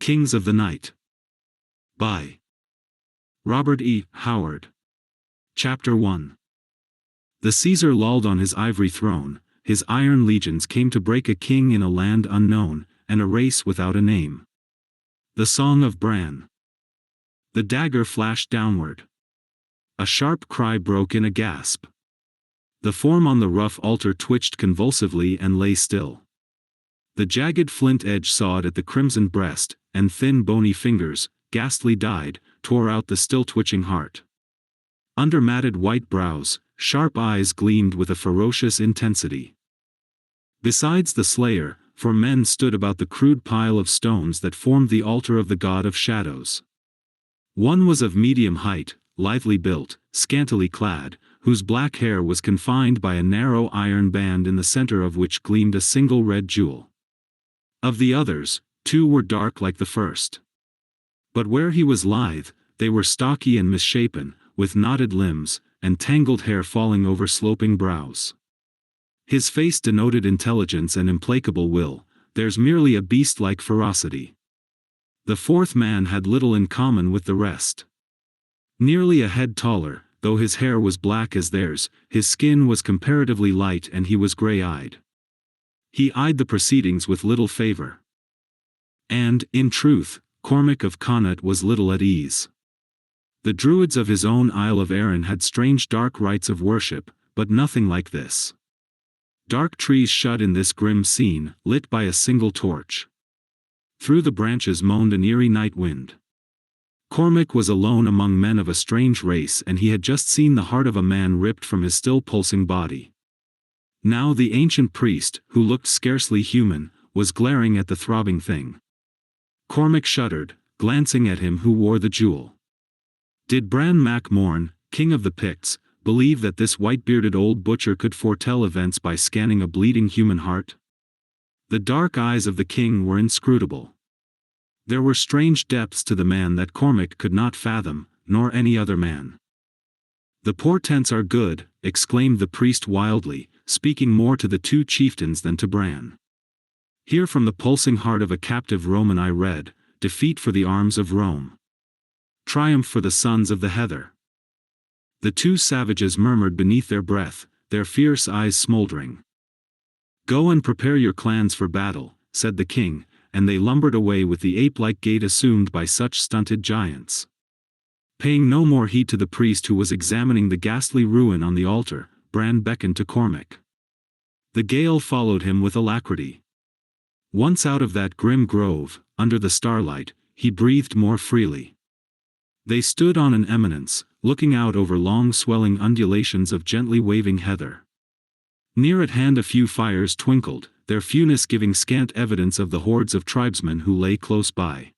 Kings of the Night. By Robert E. Howard. Chapter 1. The Caesar lolled on his ivory throne, his iron legions came to break a king in a land unknown, and a race without a name. The Song of Bran. The dagger flashed downward. A sharp cry broke in a gasp. The form on the rough altar twitched convulsively and lay still. The jagged flint edge sawed at the crimsoned breast, and thin bony fingers, ghastly dyed, tore out the still twitching heart. Under matted white brows, sharp eyes gleamed with a ferocious intensity. Besides the slayer, 4 men stood about the crude pile of stones that formed the altar of the god of shadows. One was of medium height, lithely built, scantily clad, whose black hair was confined by a narrow iron band in the center of which gleamed a single red jewel. Of the others, 2 were dark like the first. But where he was lithe, they were stocky and misshapen, with knotted limbs, and tangled hair falling over sloping brows. His face denoted intelligence and implacable will, theirs merely a beast-like ferocity. The 4th man had little in common with the rest. Nearly a head taller, though his hair was black as theirs, his skin was comparatively light and he was gray-eyed. He eyed the proceedings with little favor. And, in truth, Cormac of Connaught was little at ease. The druids of his own Isle of Arran had strange dark rites of worship, but nothing like this. Dark trees shut in this grim scene, lit by a single torch. Through the branches moaned an eerie night wind. Cormac was alone among men of a strange race, and he had just seen the heart of a man ripped from his still pulsing body. Now the ancient priest, who looked scarcely human, was glaring at the throbbing thing. Cormac shuddered, glancing at him who wore the jewel. Did Bran Mac Morn, king of the Picts, believe that this white-bearded old butcher could foretell events by scanning a bleeding human heart? The dark eyes of the king were inscrutable. There were strange depths to the man that Cormac could not fathom, nor any other man. "The portents are good," exclaimed the priest wildly, speaking more to the 2 chieftains than to Bran. "Here from the pulsing heart of a captive Roman I read, defeat for the arms of Rome. Triumph for the sons of the heather." The 2 savages murmured beneath their breath, their fierce eyes smoldering. "Go and prepare your clans for battle," said the king, and they lumbered away with the ape-like gait assumed by such stunted giants. Paying no more heed to the priest who was examining the ghastly ruin on the altar, Bran beckoned to Cormac. The Gael followed him with alacrity. Once out of that grim grove, under the starlight, he breathed more freely. They stood on an eminence, looking out over long swelling undulations of gently waving heather. Near at hand a few fires twinkled, their fewness giving scant evidence of the hordes of tribesmen who lay close by.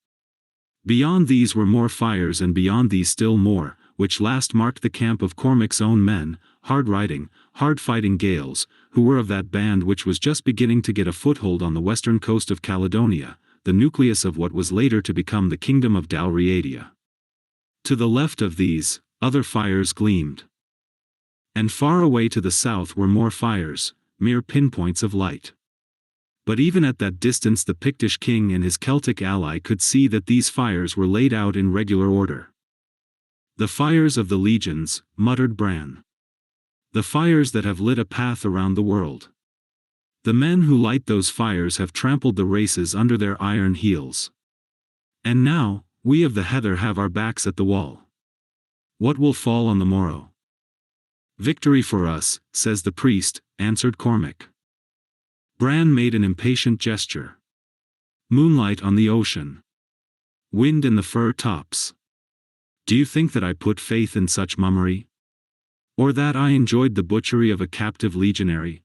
Beyond these were more fires, and beyond these still more, which last marked the camp of Cormac's own men, hard-riding, hard-fighting Gaels, who were of that band which was just beginning to get a foothold on the western coast of Caledonia, the nucleus of what was later to become the kingdom of Dalriadia. To the left of these, other fires gleamed. And far away to the south were more fires, mere pinpoints of light. But even at that distance the Pictish king and his Celtic ally could see that these fires were laid out in regular order. "The fires of the legions," muttered Bran. "The fires that have lit a path around the world. The men who light those fires have trampled the races under their iron heels. And now, we of the heather have our backs at the wall. What will fall on the morrow?" "Victory for us," says the priest, answered Cormac. Bran made an impatient gesture. "Moonlight on the ocean. Wind in the fir tops. Do you think that I put faith in such mummery? Or that I enjoyed the butchery of a captive legionary?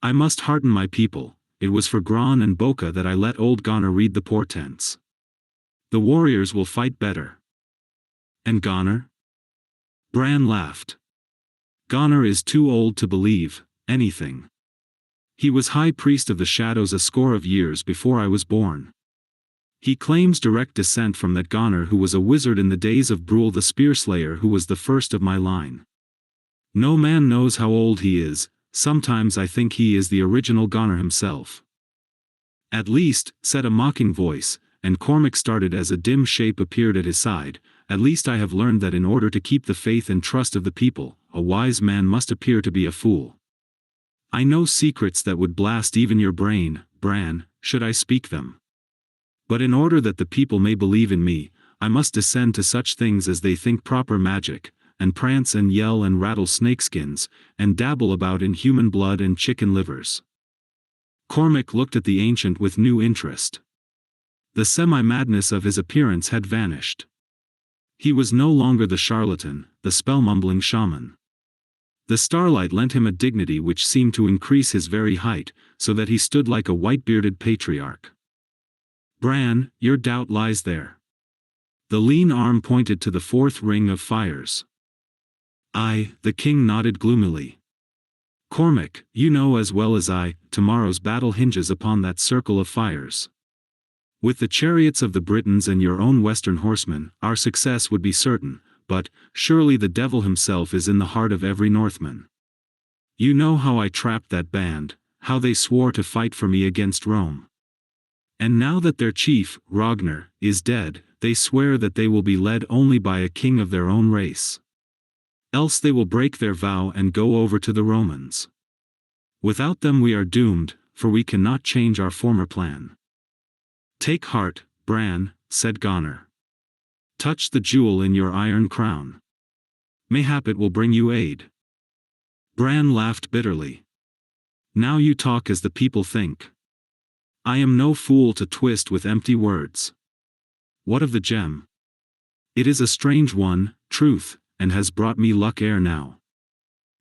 I must hearten my people. It was for Gron and Boca that I let old Goner read the portents. The warriors will fight better." "And Goner?" Bran laughed. "Goner is too old to believe anything. He was high priest of the shadows a score of years before I was born. He claims direct descent from that Goner who was a wizard in the days of Brule the Spearslayer, who was the first of my line. No man knows how old he is, sometimes I think he is the original Goner himself." "At least," said a mocking voice, and Cormac started as a dim shape appeared at his side. At least I have learned that in order to keep the faith and trust of the people, a wise man must appear to be a fool. I know secrets that would blast even your brain, Bran, should I speak them. But in order that the people may believe in me, I must descend to such things as they think proper magic, and prance and yell and rattle snakeskins, and dabble about in human blood and chicken livers. Cormac looked at the ancient with new interest. The semi-madness of his appearance had vanished. He was no longer the charlatan, the spell-mumbling shaman. The starlight lent him a dignity which seemed to increase his very height, so that he stood like a white-bearded patriarch. Bran, your doubt lies there. The lean arm pointed to the fourth ring of fires. Aye, the king nodded gloomily. Cormac, you know as well as I, tomorrow's battle hinges upon that circle of fires. With the chariots of the Britons and your own western horsemen, our success would be certain, but, surely the devil himself is in the heart of every Northman. You know how I trapped that band, how they swore to fight for me against Rome. And now that their chief, Ragnar, is dead, they swear that they will be led only by a king of their own race. Else they will break their vow and go over to the Romans. Without them we are doomed, for we cannot change our former plan. Take heart, Bran, said Gunnar. Touch the jewel in your iron crown. Mayhap it will bring you aid. Bran laughed bitterly. Now you talk as the people think. I am no fool to twist with empty words. What of the gem? It is a strange one, truth, and has brought me luck ere now.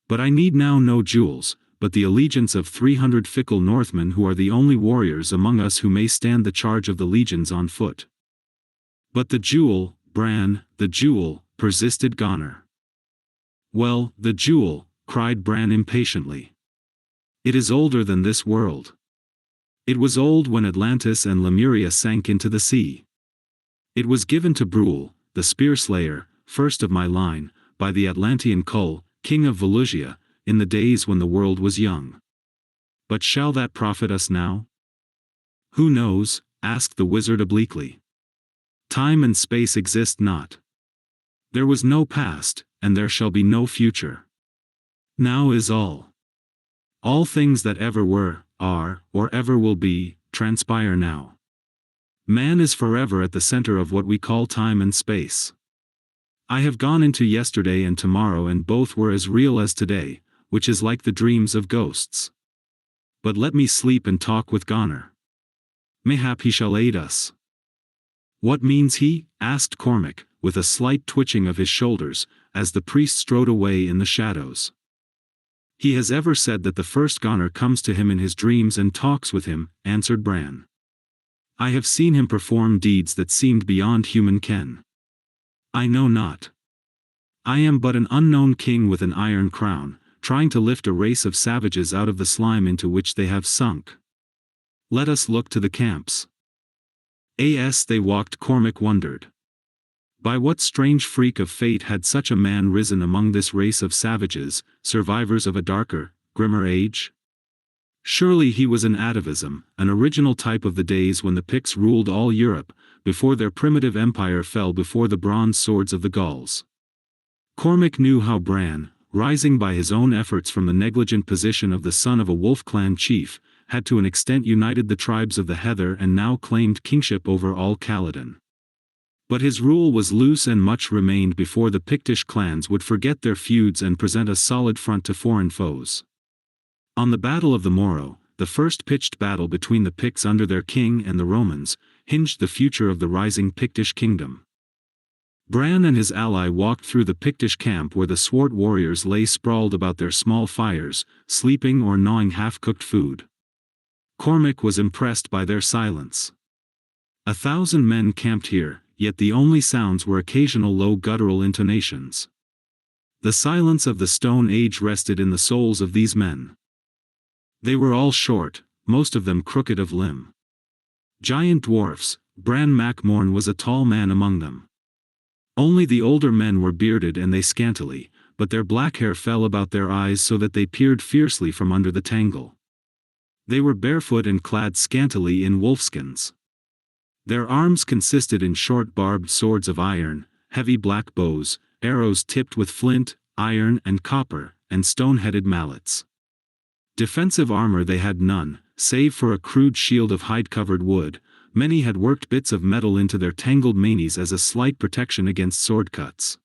But I need now no jewels, but the allegiance of 300 fickle Northmen who are the only warriors among us who may stand the charge of the legions on foot. But the jewel, Bran, the jewel, persisted Gunnar. Well, the jewel, cried Bran impatiently. It is older than this world. It was old when Atlantis and Lemuria sank into the sea. It was given to Brule, the spear-slayer, first of my line, by the Atlantean Kull, king of Volusia, in the days when the world was young. But shall that profit us now? Who knows? Asked the wizard obliquely. Time and space exist not. There was no past, and there shall be no future. Now is all. All things that ever were, are, or ever will be, transpire now. Man is forever at the center of what we call time and space. I have gone into yesterday and tomorrow and both were as real as today, which is like the dreams of ghosts. But let me sleep and talk with Gunnar. Mayhap he shall aid us. What means he? Asked Cormac, with a slight twitching of his shoulders, as the priest strode away in the shadows. He has ever said that the first Gunnar comes to him in his dreams and talks with him, answered Bran. I have seen him perform deeds that seemed beyond human ken. I know not. I am but an unknown king with an iron crown, trying to lift a race of savages out of the slime into which they have sunk. Let us look to the camps. As they walked, Cormac wondered. By what strange freak of fate had such a man risen among this race of savages, survivors of a darker, grimmer age? Surely he was an atavism, an original type of the days when the Picts ruled all Europe, before their primitive empire fell before the bronze swords of the Gauls. Cormac knew how Bran, rising by his own efforts from the negligent position of the son of a wolf clan chief, had to an extent united the tribes of the Heather and now claimed kingship over all Caledon. But his rule was loose and much remained before the Pictish clans would forget their feuds and present a solid front to foreign foes. On the Battle of the Morrow, the first pitched battle between the Picts under their king and the Romans, hinged the future of the rising Pictish kingdom. Bran and his ally walked through the Pictish camp where the swart warriors lay sprawled about their small fires, sleeping or gnawing half-cooked food. Cormac was impressed by their silence. 1,000 men camped here, yet the only sounds were occasional low guttural intonations. The silence of the Stone Age rested in the souls of these men. They were all short, most of them crooked of limb. Giant dwarfs, Bran Mac Morn was a tall man among them. Only the older men were bearded and they scantily, but their black hair fell about their eyes so that they peered fiercely from under the tangle. They were barefoot and clad scantily in wolfskins. Their arms consisted in short barbed swords of iron, heavy black bows, arrows tipped with flint, iron and copper, and stone-headed mallets. Defensive armor they had none, save for a crude shield of hide-covered wood. Many had worked bits of metal into their tangled manes as a slight protection against sword cuts.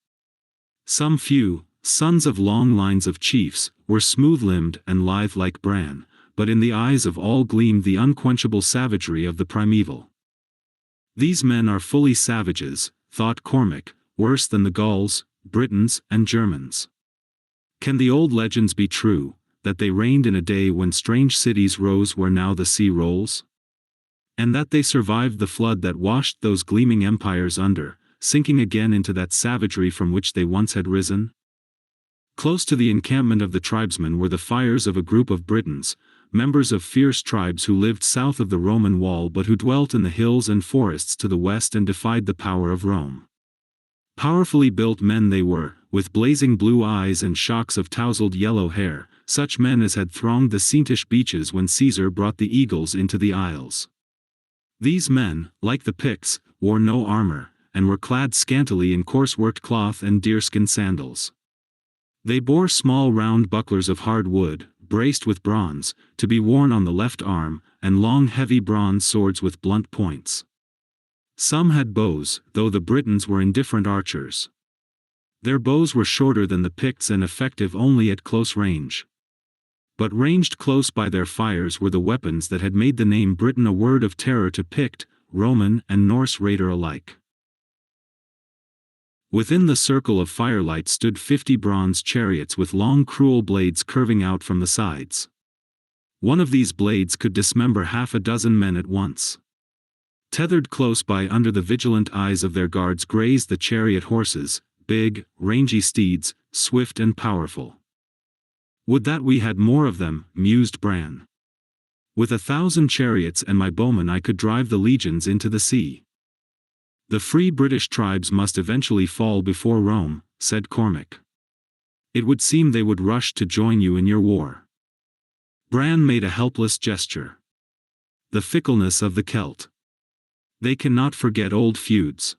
Some few, sons of long lines of chiefs, were smooth-limbed and lithe like Bran, but in the eyes of all gleamed the unquenchable savagery of the primeval. These men are fully savages, thought Cormac, worse than the Gauls, Britons, and Germans. Can the old legends be true, that they reigned in a day when strange cities rose where now the sea rolls? And that they survived the flood that washed those gleaming empires under, sinking again into that savagery from which they once had risen? Close to the encampment of the tribesmen were the fires of a group of Britons, members of fierce tribes who lived south of the Roman wall but who dwelt in the hills and forests to the west and defied the power of Rome. Powerfully built men they were, with blazing blue eyes and shocks of tousled yellow hair, such men as had thronged the Saintish beaches when Caesar brought the eagles into the isles. These men, like the Picts, wore no armor, and were clad scantily in coarse-worked cloth and deerskin sandals. They bore small round bucklers of hard wood, braced with bronze, to be worn on the left arm, and long heavy bronze swords with blunt points. Some had bows, though the Britons were indifferent archers. Their bows were shorter than the Picts and effective only at close range. But ranged close by their fires were the weapons that had made the name Britain a word of terror to Pict, Roman, and Norse raider alike. Within the circle of firelight stood 50 bronze chariots with long cruel blades curving out from the sides. One of these blades could dismember half a dozen men at once. Tethered close by under the vigilant eyes of their guards grazed the chariot horses, big, rangy steeds, swift and powerful. Would that we had more of them, mused Bran. With 1,000 chariots and my bowmen I could drive the legions into the sea. The free British tribes must eventually fall before Rome, said Cormac. It would seem they would rush to join you in your war. Bran made a helpless gesture. The fickleness of the Celt. They cannot forget old feuds.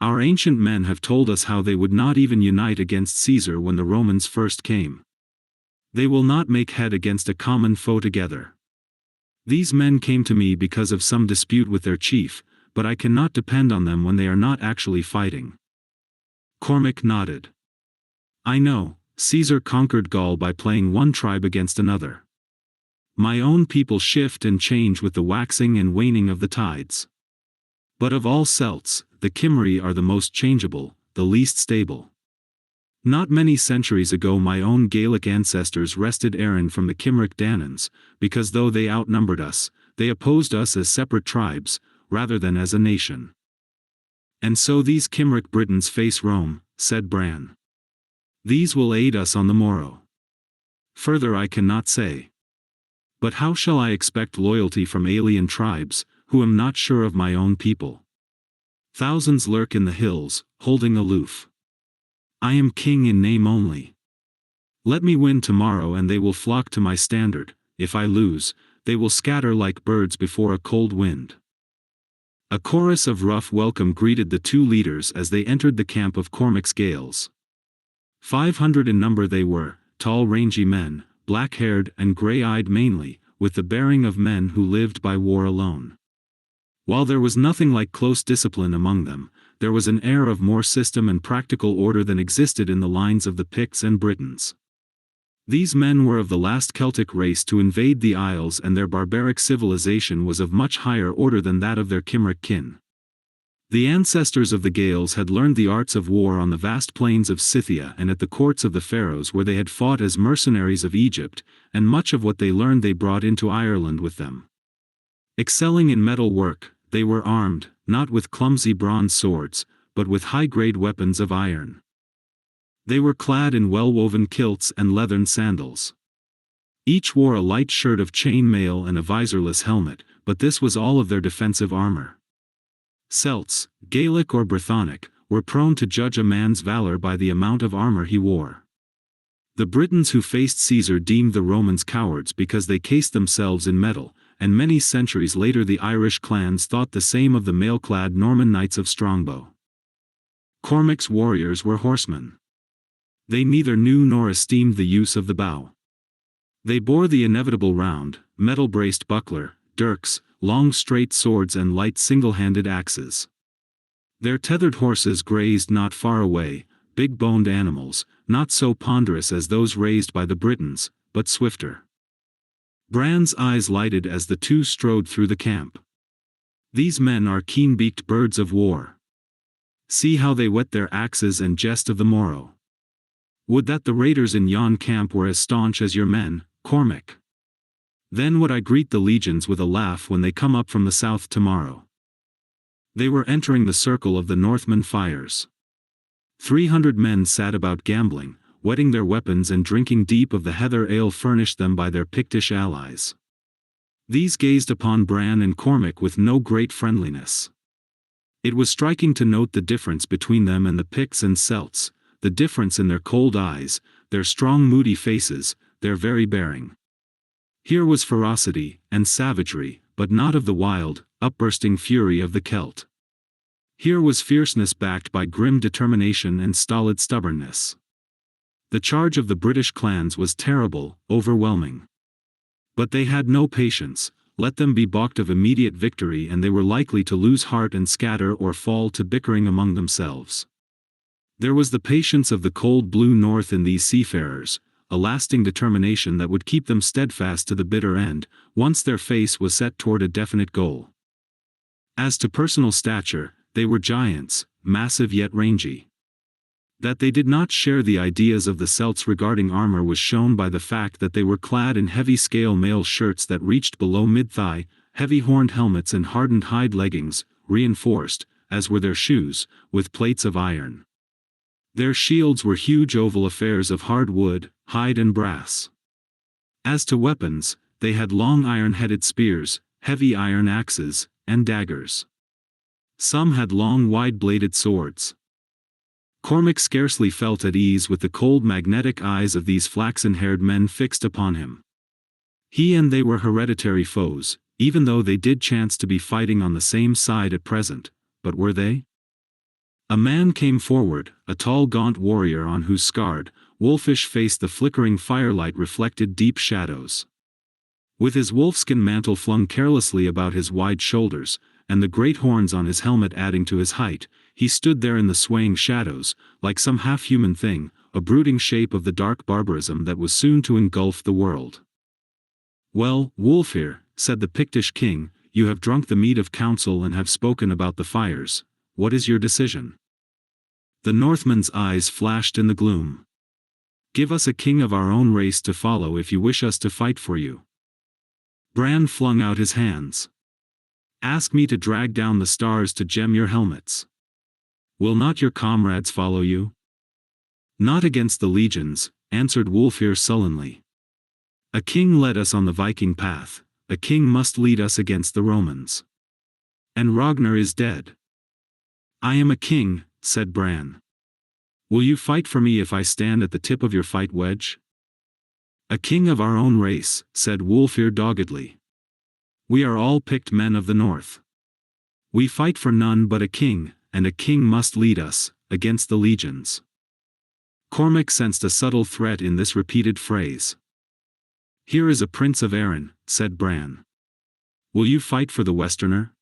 Our ancient men have told us how they would not even unite against Caesar when the Romans first came. They will not make head against a common foe together. These men came to me because of some dispute with their chief, but I cannot depend on them when they are not actually fighting. Cormac nodded. I know, Caesar conquered Gaul by playing one tribe against another. My own people shift and change with the waxing and waning of the tides. But of all Celts, the Cymri are the most changeable, the least stable. Not many centuries ago my own Gaelic ancestors wrested Erin from the Cymric Danans, because though they outnumbered us, they opposed us as separate tribes, rather than as a nation. And so these Cymric Britons face Rome, said Bran. These will aid us on the morrow. Further I cannot say. But how shall I expect loyalty from alien tribes, who am not sure of my own people? Thousands lurk in the hills, holding aloof. I am king in name only. Let me win tomorrow and they will flock to my standard. If I lose, they will scatter like birds before a cold wind. A chorus of rough welcome greeted the two leaders as they entered the camp of Cormac's Gaels. 500 in number they were, tall rangy men, black-haired and grey-eyed mainly, with the bearing of men who lived by war alone. While there was nothing like close discipline among them, there was an air of more system and practical order than existed in the lines of the Picts and Britons. These men were of the last Celtic race to invade the Isles and their barbaric civilization was of much higher order than that of their Cymric kin. The ancestors of the Gaels had learned the arts of war on the vast plains of Scythia and at the courts of the pharaohs where they had fought as mercenaries of Egypt, and much of what they learned they brought into Ireland with them. Excelling in metal work, they were armed, not with clumsy bronze swords, but with high-grade weapons of iron. They were clad in well-woven kilts and leathern sandals. Each wore a light shirt of chain mail and a visorless helmet, but this was all of their defensive armor. Celts, Gaelic or Brythonic, were prone to judge a man's valor by the amount of armor he wore. The Britons who faced Caesar deemed the Romans cowards because they cased themselves in metal, and many centuries later the Irish clans thought the same of the mail-clad Norman knights of Strongbow. Cormac's warriors were horsemen. They neither knew nor esteemed the use of the bow. They bore the inevitable round, metal-braced buckler, dirks, long straight swords and light single-handed axes. Their tethered horses grazed not far away, big-boned animals, not so ponderous as those raised by the Britons, but swifter. Bran's eyes lighted as the two strode through the camp. These men are keen-beaked birds of war. See how they whet their axes and jest of the morrow. Would that the raiders in yon camp were as staunch as your men, Cormac. Then would I greet the legions with a laugh when they come up from the south tomorrow. They were entering the circle of the Northman fires. 300 men sat about gambling, whetting their weapons and drinking deep of the heather ale furnished them by their Pictish allies. These gazed upon Bran and Cormac with no great friendliness. It was striking to note the difference between them and the Picts and Celts, the difference in their cold eyes, their strong moody faces, their very bearing. Here was ferocity and savagery, but not of the wild, upbursting fury of the Celt. Here was fierceness backed by grim determination and stolid stubbornness. The charge of the British clans was terrible, overwhelming. But they had no patience. Let them be balked of immediate victory and they were likely to lose heart and scatter or fall to bickering among themselves. There was the patience of the cold blue north in these seafarers, a lasting determination that would keep them steadfast to the bitter end, once their face was set toward a definite goal. As to personal stature, they were giants, massive yet rangy. That they did not share the ideas of the Celts regarding armor was shown by the fact that they were clad in heavy scale mail shirts that reached below mid-thigh, heavy horned helmets and hardened hide leggings, reinforced, as were their shoes, with plates of iron. Their shields were huge oval affairs of hard wood, hide and brass. As to weapons, they had long iron-headed spears, heavy iron axes, and daggers. Some had long wide-bladed swords. Cormac scarcely felt at ease with the cold magnetic eyes of these flaxen-haired men fixed upon him. He and they were hereditary foes, even though they did chance to be fighting on the same side at present, but were they? A man came forward, a tall gaunt warrior on whose scarred, wolfish face the flickering firelight reflected deep shadows. With his wolfskin mantle flung carelessly about his wide shoulders, and the great horns on his helmet adding to his height, he stood there in the swaying shadows, like some half-human thing, a brooding shape of the dark barbarism that was soon to engulf the world. "Well, Wulfhere," said the Pictish king, "you have drunk the mead of counsel and have spoken about the fires. What is your decision?" The Northman's eyes flashed in the gloom. "Give us a king of our own race to follow if you wish us to fight for you." Bran flung out his hands. "Ask me to drag down the stars to gem your helmets. Will not your comrades follow you?" "Not against the legions," answered Wulfhere sullenly. "A king led us on the Viking path, a king must lead us against the Romans. And Ragnar is dead." "I am a king," said Bran. "Will you fight for me if I stand at the tip of your fight wedge?" "A king of our own race," said Wulfhere doggedly. "We are all picked men of the north. We fight for none but a king, and a king must lead us, against the legions." Cormac sensed a subtle threat in this repeated phrase. "Here is a prince of Erin," said Bran. "Will you fight for the Westerner?"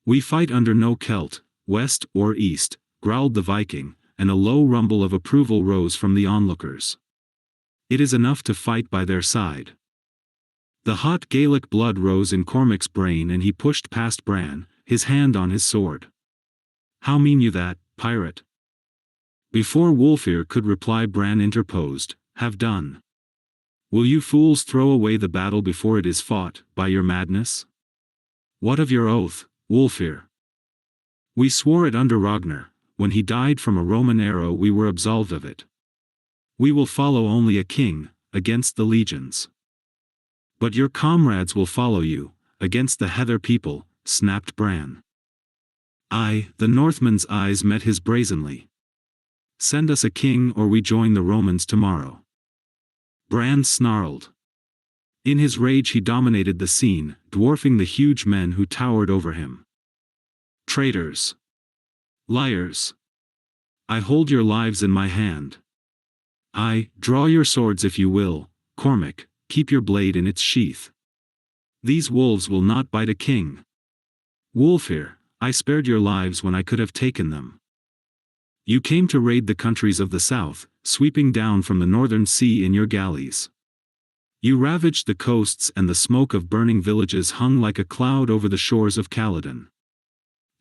"We fight under no Celt, west or east," growled the Viking, and a low rumble of approval rose from the onlookers. "It is enough to fight by their side." The hot Gaelic blood rose in Cormac's brain and he pushed past Bran, his hand on his sword. "How mean you that, pirate?" Before Wulfhere could reply Bran interposed, "Have done. Will you fools throw away the battle before it is fought, by your madness? What of your oath, Wulfhere?" "We swore it under Ragnar. When he died from a Roman arrow we were absolved of it. We will follow only a king, against the legions." "But your comrades will follow you, against the Heather people," snapped Bran. "Aye," the Northman's eyes met his brazenly. "Send us a king or we join the Romans tomorrow." Bran snarled. In his rage he dominated the scene, dwarfing the huge men who towered over him. Traitors! Liars! I hold your lives in my hand. Draw your swords if you will, Cormac, keep your blade in its sheath. These wolves will not bite a king. Wulfhere, I spared your lives when I could have taken them. You came to raid the countries of the south, sweeping down from the northern sea in your galleys. You ravaged the coasts and the smoke of burning villages hung like a cloud over the shores of Caledon.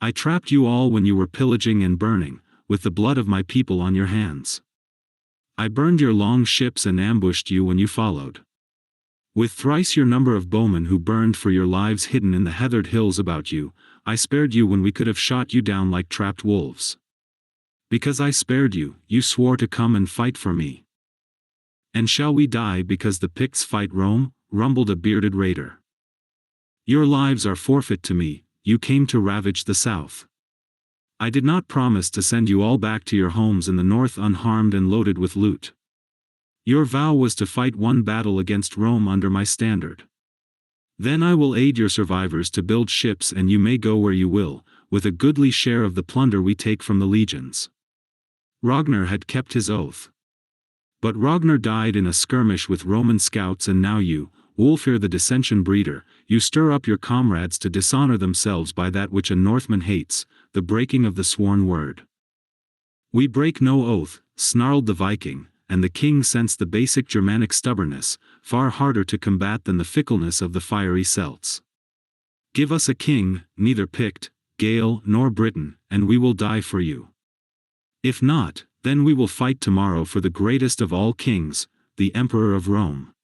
I trapped you all when you were pillaging and burning, with the blood of my people on your hands. I burned your long ships and ambushed you when you followed. With thrice your number of bowmen who burned for your lives hidden in the heathered hills about you, I spared you when we could have shot you down like trapped wolves. Because I spared you, you swore to come and fight for me. And shall we die because the Picts fight Rome? Rumbled a bearded raider. Your lives are forfeit to me, you came to ravage the south. I did not promise to send you all back to your homes in the north unharmed and loaded with loot. Your vow was to fight one battle against Rome under my standard. Then I will aid your survivors to build ships and you may go where you will, with a goodly share of the plunder we take from the legions. Ragnar had kept his oath. But Ragnar died in a skirmish with Roman scouts and now you, Wulfhere the dissension breeder, you stir up your comrades to dishonor themselves by that which a Northman hates, the breaking of the sworn word. We break no oath, snarled the Viking, and the king sensed the basic Germanic stubbornness, far harder to combat than the fickleness of the fiery Celts. Give us a king, neither Pict, Gael nor Briton, and we will die for you. If not, then we will fight tomorrow for the greatest of all kings, the Emperor of Rome.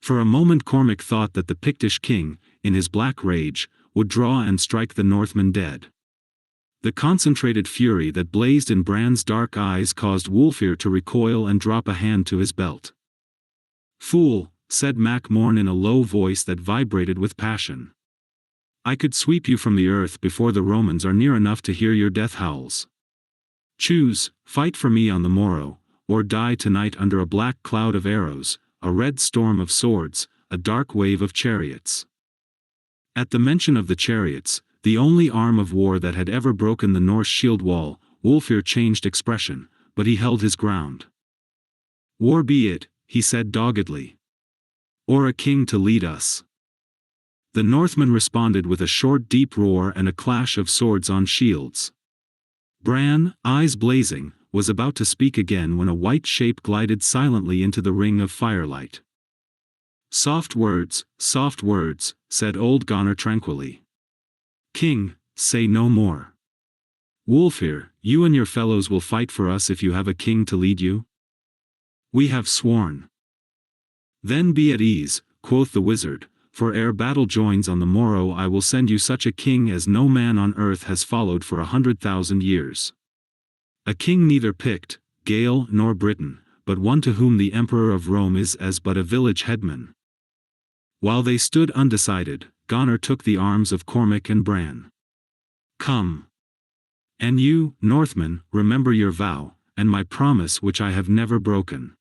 For a moment Cormac thought that the Pictish king, in his black rage, would draw and strike the Northmen dead. The concentrated fury that blazed in Bran's dark eyes caused Wulfhere to recoil and drop a hand to his belt. Fool, said Mac Morn in a low voice that vibrated with passion. I could sweep you from the earth before the Romans are near enough to hear your death howls. Choose, fight for me on the morrow, or die tonight under a black cloud of arrows, a red storm of swords, a dark wave of chariots. At the mention of the chariots, the only arm of war that had ever broken the Norse shield wall, Wulfhere changed expression, but he held his ground. War be it, he said doggedly. Or a king to lead us. The Northman responded with a short deep roar and a clash of swords on shields. Bran, eyes blazing, was about to speak again when a white shape glided silently into the ring of firelight. Soft words, said old Gunnar tranquilly. King, say no more. Wulfhere, you and your fellows will fight for us if you have a king to lead you? We have sworn. Then be at ease, quoth the wizard, for ere battle joins on the morrow I will send you such a king as no man on earth has followed for 100,000 years. A king neither Pict, Gael nor Briton, but one to whom the Emperor of Rome is as but a village headman. While they stood undecided, Gunnar took the arms of Cormac and Bran. Come. And you, Northmen, remember your vow, and my promise which I have never broken.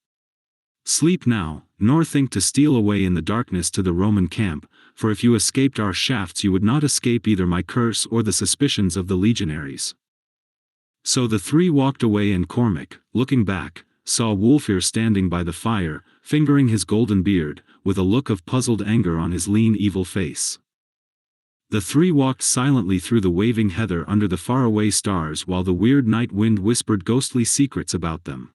Sleep now, nor think to steal away in the darkness to the Roman camp, for if you escaped our shafts you would not escape either my curse or the suspicions of the legionaries. So the three walked away and Cormac, looking back, saw Wulfhere standing by the fire, fingering his golden beard, with a look of puzzled anger on his lean evil face. The three walked silently through the waving heather under the faraway stars while the weird night wind whispered ghostly secrets about them.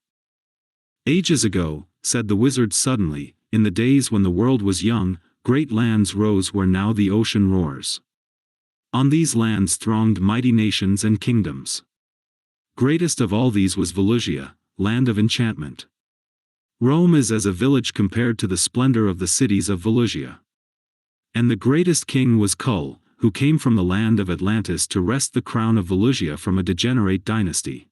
Ages ago, said the wizard suddenly, in the days when the world was young, great lands rose where now the ocean roars. On these lands thronged mighty nations and kingdoms. Greatest of all these was Volusia, land of enchantment. Rome is as a village compared to the splendor of the cities of Volusia. And the greatest king was Kull, who came from the land of Atlantis to wrest the crown of Volusia from a degenerate dynasty.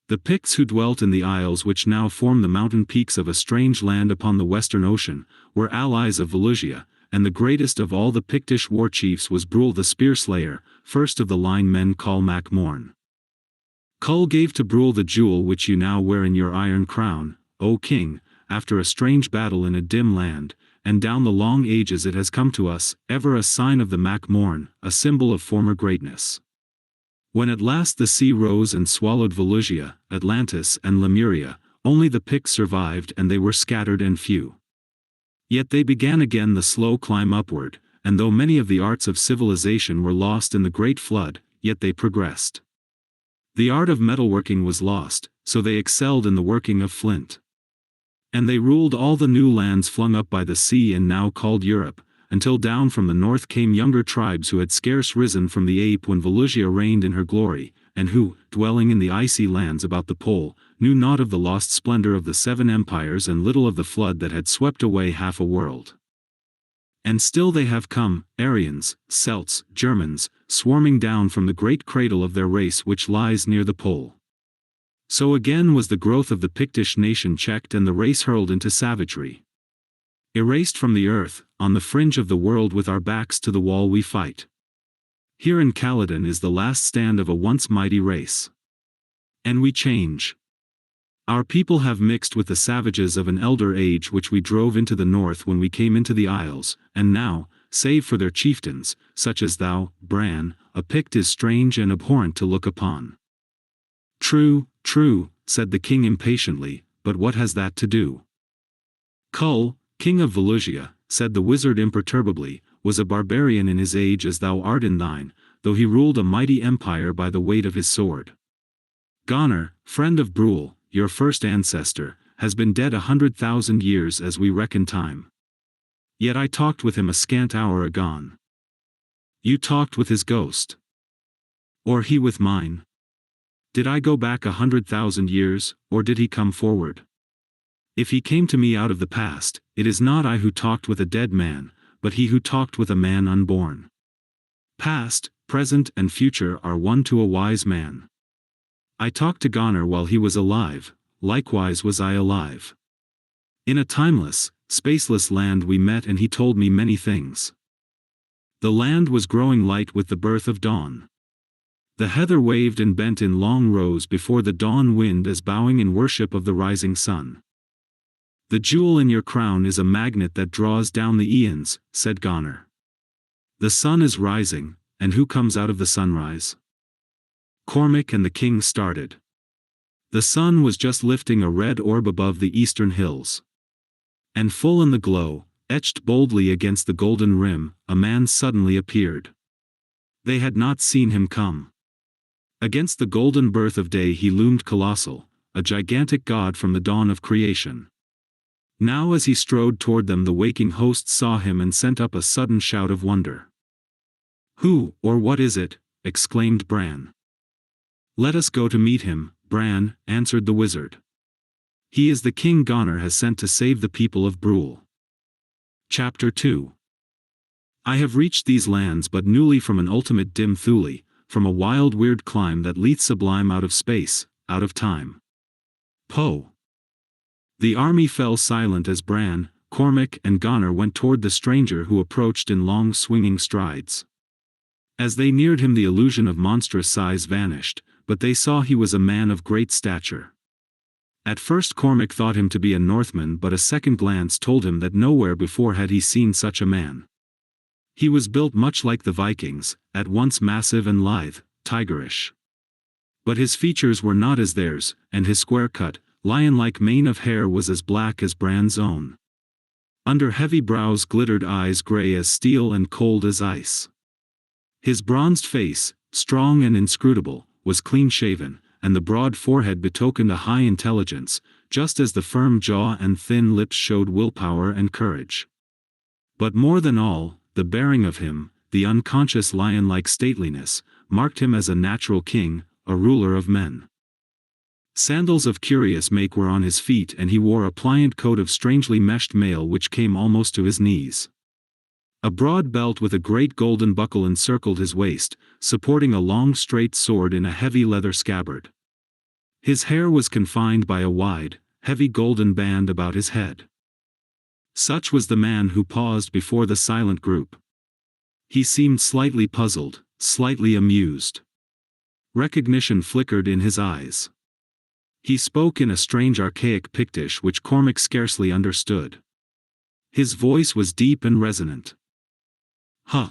The Picts who dwelt in the isles which now form the mountain peaks of a strange land upon the western ocean, were allies of Volusia, and the greatest of all the Pictish war chiefs was Brule the spear-slayer, first of the line men call Mac Morn. Kull gave to Brule the jewel which you now wear in your iron crown, O king, after a strange battle in a dim land, and down the long ages it has come to us, ever a sign of the Mac Morn, a symbol of former greatness. When at last the sea rose and swallowed Volusia, Atlantis and Lemuria, only the Picts survived and they were scattered and few. Yet they began again the slow climb upward, and though many of the arts of civilization were lost in the great flood, yet they progressed. The art of metalworking was lost, so they excelled in the working of flint. And they ruled all the new lands flung up by the sea and now called Europe, until down from the north came younger tribes who had scarce risen from the ape when Volusia reigned in her glory, and who, dwelling in the icy lands about the pole, knew naught of the lost splendor of the 7 empires and little of the flood that had swept away half a world. And still they have come, Aryans, Celts, Germans, swarming down from the great cradle of their race which lies near the pole. So again was the growth of the Pictish nation checked and the race hurled into savagery. Erased from the earth, on the fringe of the world with our backs to the wall we fight. Here in Caledon is the last stand of a once mighty race. And we change. Our people have mixed with the savages of an elder age which we drove into the north when we came into the isles, and now, save for their chieftains, such as thou, Bran, a Pict is strange and abhorrent to look upon. True, true, said the king impatiently, but what has that to do? Cull, king of Volusia, said the wizard imperturbably, was a barbarian in his age as thou art in thine, though he ruled a mighty empire by the weight of his sword. Goner, friend of Brule, your first ancestor, has been dead 100,000 years as we reckon time. Yet I talked with him a scant hour agone. You talked with his ghost. Or he with mine. Did I go back 100,000 years, or did he come forward? If he came to me out of the past, it is not I who talked with a dead man, but he who talked with a man unborn. Past, present and future are one to a wise man. I talked to Goner while he was alive, likewise was I alive. In a timeless, spaceless land we met and he told me many things. The land was growing light with the birth of dawn. The heather waved and bent in long rows before the dawn wind as bowing in worship of the rising sun. The jewel in your crown is a magnet that draws down the eons, said Goner. The sun is rising, and who comes out of the sunrise? Cormac and the king started. The sun was just lifting a red orb above the eastern hills. And full in the glow, etched boldly against the golden rim, a man suddenly appeared. They had not seen him come. Against the golden birth of day he loomed colossal, a gigantic god from the dawn of creation. Now as he strode toward them the waking host saw him and sent up a sudden shout of wonder. Who, or what is it? Exclaimed Bran. Let us go to meet him, Bran, answered the wizard. He is the king Goner has sent to save the people of Brule. Chapter 2. I have reached these lands but newly from an ultimate dim Thule, from a wild weird clime that leath sublime out of space, out of time. Poe. The army fell silent as Bran, Cormac and Goner went toward the stranger who approached in long swinging strides. As they neared him the illusion of monstrous size vanished, but they saw he was a man of great stature. At first Cormac thought him to be a Northman, but a second glance told him that nowhere before had he seen such a man. He was built much like the Vikings, at once massive and lithe, tigerish. But his features were not as theirs, and his square-cut, lion-like mane of hair was as black as Bran's own. Under heavy brows glittered eyes gray as steel and cold as ice. His bronzed face, strong and inscrutable, was clean-shaven, and the broad forehead betokened a high intelligence, just as the firm jaw and thin lips showed willpower and courage. But more than all, the bearing of him, the unconscious lion-like stateliness, marked him as a natural king, a ruler of men. Sandals of curious make were on his feet and he wore a pliant coat of strangely meshed mail which came almost to his knees. A broad belt with a great golden buckle encircled his waist, supporting a long straight sword in a heavy leather scabbard. His hair was confined by a wide, heavy golden band about his head. Such was the man who paused before the silent group. He seemed slightly puzzled, slightly amused. Recognition flickered in his eyes. He spoke in a strange archaic Pictish which Cormac scarcely understood. His voice was deep and resonant.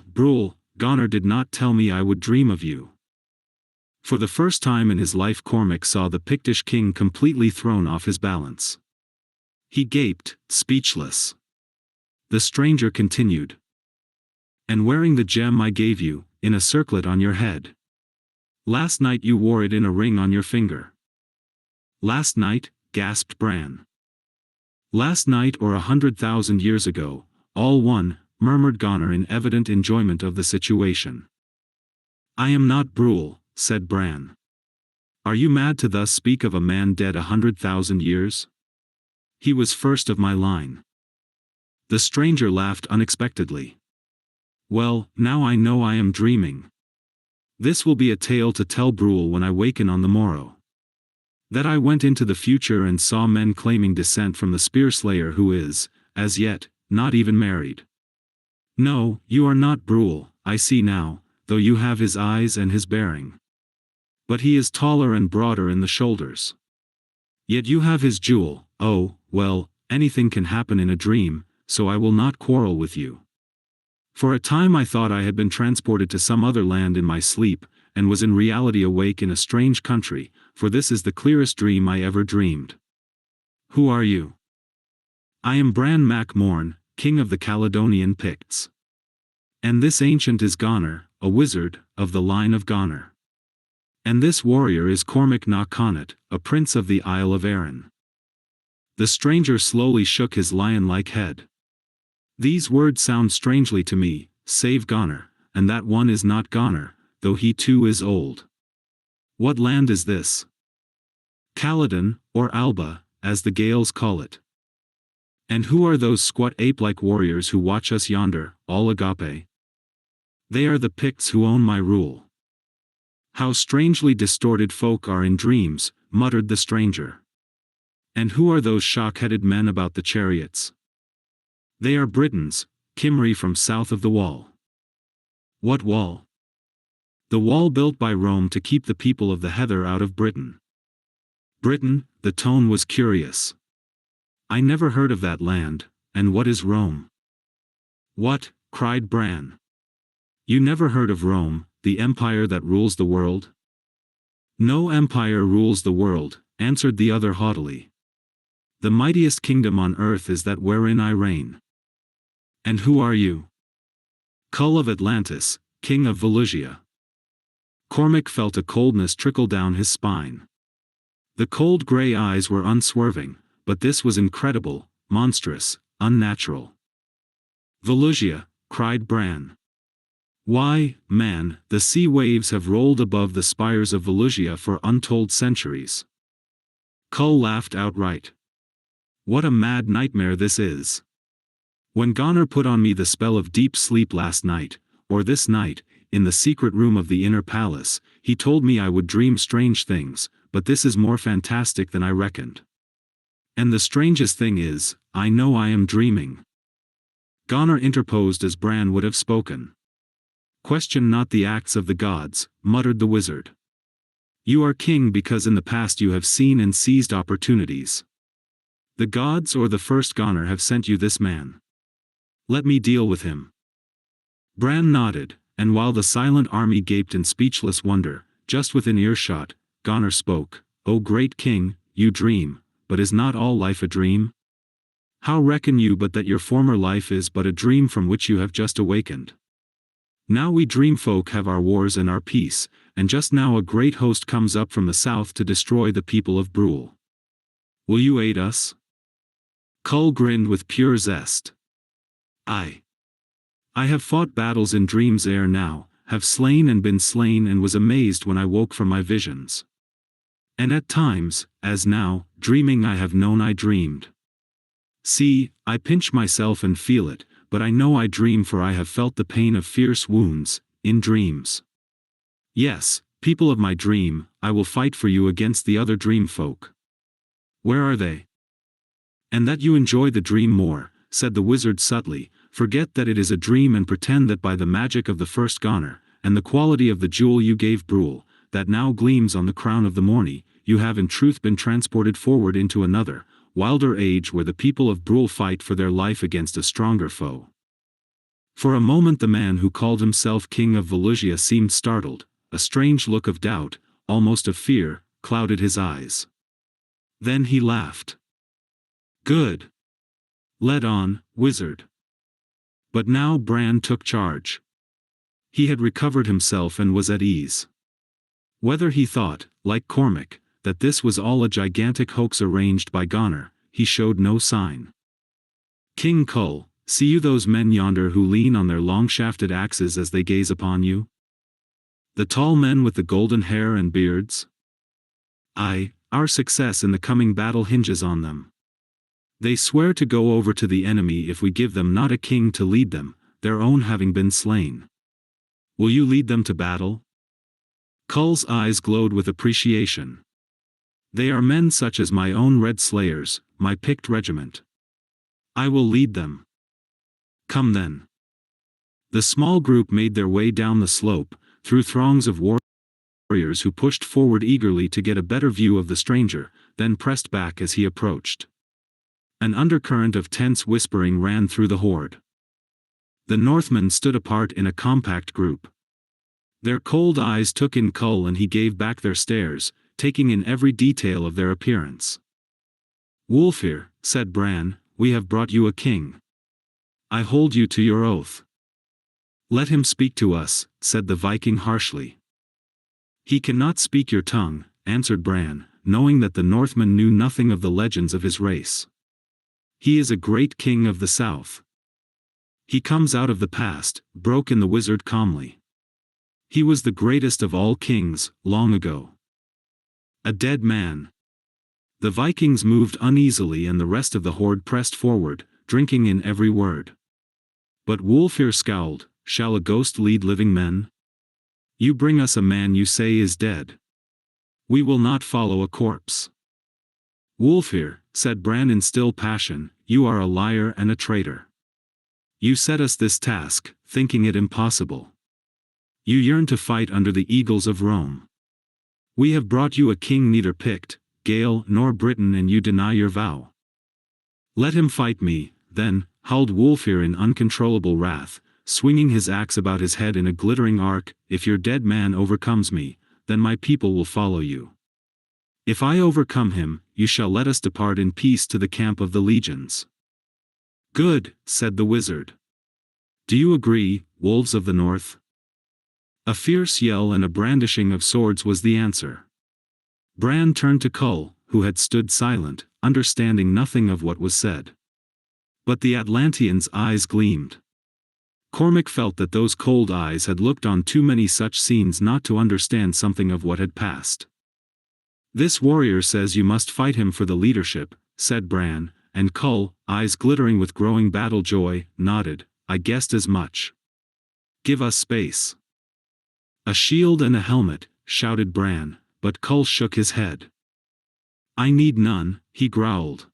Brule, Goner did not tell me I would dream of you. For the first time in his life Cormac saw the Pictish king completely thrown off his balance. He gaped, speechless. The stranger continued. And wearing the gem I gave you, in a circlet on your head. Last night you wore it in a ring on your finger. Last night, gasped Bran. Last night or 100,000 years ago, all one, murmured Goner in evident enjoyment of the situation. I am not Brule, said Bran. Are you mad to thus speak of a man dead 100,000 years? He was first of my line. The stranger laughed unexpectedly. Well, now I know I am dreaming. This will be a tale to tell Brule when I waken on the morrow. That I went into the future and saw men claiming descent from the spear slayer who is, as yet, not even married. No, you are not Brule, I see now, though you have his eyes and his bearing. But he is taller and broader in the shoulders. Yet you have his jewel. Oh, well, anything can happen in a dream, so I will not quarrel with you. For a time I thought I had been transported to some other land in my sleep, and was in reality awake in a strange country, for this is the clearest dream I ever dreamed. Who are you? I am Bran Mac Morn, king of the Caledonian Picts. And this ancient is Goner, a wizard, of the line of Goner. And this warrior is Cormac na Connacht, a prince of the Isle of Arran. The stranger slowly shook his lion-like head. These words sound strangely to me, save Goner, and that one is not Goner, though he too is old. What land is this? Caledon, or Alba, as the Gaels call it. And who are those squat ape-like warriors who watch us yonder, all agape? They are the Picts who own my rule. How strangely distorted folk are in dreams, muttered the stranger. And who are those shock-headed men about the chariots? They are Britons, Cymry from south of the wall. What wall? The wall built by Rome to keep the people of the heather out of Britain. Britain, the tone was curious. I never heard of that land, and what is Rome? What, cried Bran. You never heard of Rome, the empire that rules the world? No empire rules the world, answered the other haughtily. The mightiest kingdom on earth is that wherein I reign. And who are you? Cull of Atlantis, king of Volusia. Cormac felt a coldness trickle down his spine. The cold grey eyes were unswerving, but this was incredible, monstrous, unnatural. Volusia, cried Bran. Why, man, the sea waves have rolled above the spires of Volusia for untold centuries. Cull laughed outright. What a mad nightmare this is. When Goner put on me the spell of deep sleep last night, or this night, in the secret room of the inner palace, he told me I would dream strange things, but this is more fantastic than I reckoned. And the strangest thing is, I know I am dreaming. Goner interposed as Bran would have spoken. Question not the acts of the gods, muttered the wizard. You are king because in the past you have seen and seized opportunities. The gods or the first Goner have sent you this man. Let me deal with him. Bran nodded, and while the silent army gaped in speechless wonder, just within earshot, Goner spoke. O great king, you dream, but is not all life a dream? How reckon you but that your former life is but a dream from which you have just awakened? Now we dream folk have our wars and our peace, and just now a great host comes up from the south to destroy the people of Brule. Will you aid us? Cull grinned with pure zest. I have fought battles in dreams ere now, have slain and been slain and was amazed when I woke from my visions. And at times, as now, dreaming I have known I dreamed. See, I pinch myself and feel it, but I know I dream for I have felt the pain of fierce wounds, in dreams. Yes, people of my dream, I will fight for you against the other dream folk. Where are they? And that you enjoy the dream more, said the wizard subtly, forget that it is a dream and pretend that by the magic of the first Goner, and the quality of the jewel you gave Brule, that now gleams on the crown of the Morny, you have in truth been transported forward into another, wilder age where the people of Brule fight for their life against a stronger foe. For a moment the man who called himself King of Volusia seemed startled, a strange look of doubt, almost of fear, clouded his eyes. Then he laughed. "Good. Let on, wizard." But now Bran took charge. He had recovered himself and was at ease. Whether he thought, like Cormac, that this was all a gigantic hoax arranged by Goner, he showed no sign. "King Cull, see you those men yonder who lean on their long-shafted axes as they gaze upon you? The tall men with the golden hair and beards? Aye, our success in the coming battle hinges on them. They swear to go over to the enemy if we give them not a king to lead them, their own having been slain. Will you lead them to battle?" Cull's eyes glowed with appreciation. "They are men such as my own red slayers, my picked regiment. I will lead them." "Come then." The small group made their way down the slope, through throngs of warriors who pushed forward eagerly to get a better view of the stranger, then pressed back as he approached. An undercurrent of tense whispering ran through the horde. The Northmen stood apart in a compact group. Their cold eyes took in Cull and he gave back their stares, taking in every detail of their appearance. "Wulfhere," said Bran, "we have brought you a king. I hold you to your oath." "Let him speak to us," said the Viking harshly. "He cannot speak your tongue," answered Bran, knowing that the Northmen knew nothing of the legends of his race. "He is a great king of the south. He comes out of the past," broke in the wizard calmly. "He was the greatest of all kings, long ago. A dead man." The Vikings moved uneasily and the rest of the horde pressed forward, drinking in every word. But Wulfhere scowled. "Shall a ghost lead living men? You bring us a man you say is dead. We will not follow a corpse." "Wulfhere," said Bran in still passion, "you are a liar and a traitor. You set us this task, thinking it impossible. You yearn to fight under the eagles of Rome. We have brought you a king neither Pict, Gael nor Briton and you deny your vow." "Let him fight me, then," howled Wulfhere in uncontrollable wrath, swinging his axe about his head in a glittering arc. "If your dead man overcomes me, then my people will follow you. If I overcome him, you shall let us depart in peace to the camp of the legions." "Good," said the wizard. "Do you agree, wolves of the north?" A fierce yell and a brandishing of swords was the answer. Bran turned to Cull, who had stood silent, understanding nothing of what was said. But the Atlantean's eyes gleamed. Cormac felt that those cold eyes had looked on too many such scenes not to understand something of what had passed. "This warrior says you must fight him for the leadership," said Bran, and Cull, eyes glittering with growing battle joy, nodded. "I guessed as much. Give us space." "A shield and a helmet," shouted Bran, but Cull shook his head. "I need none," he growled.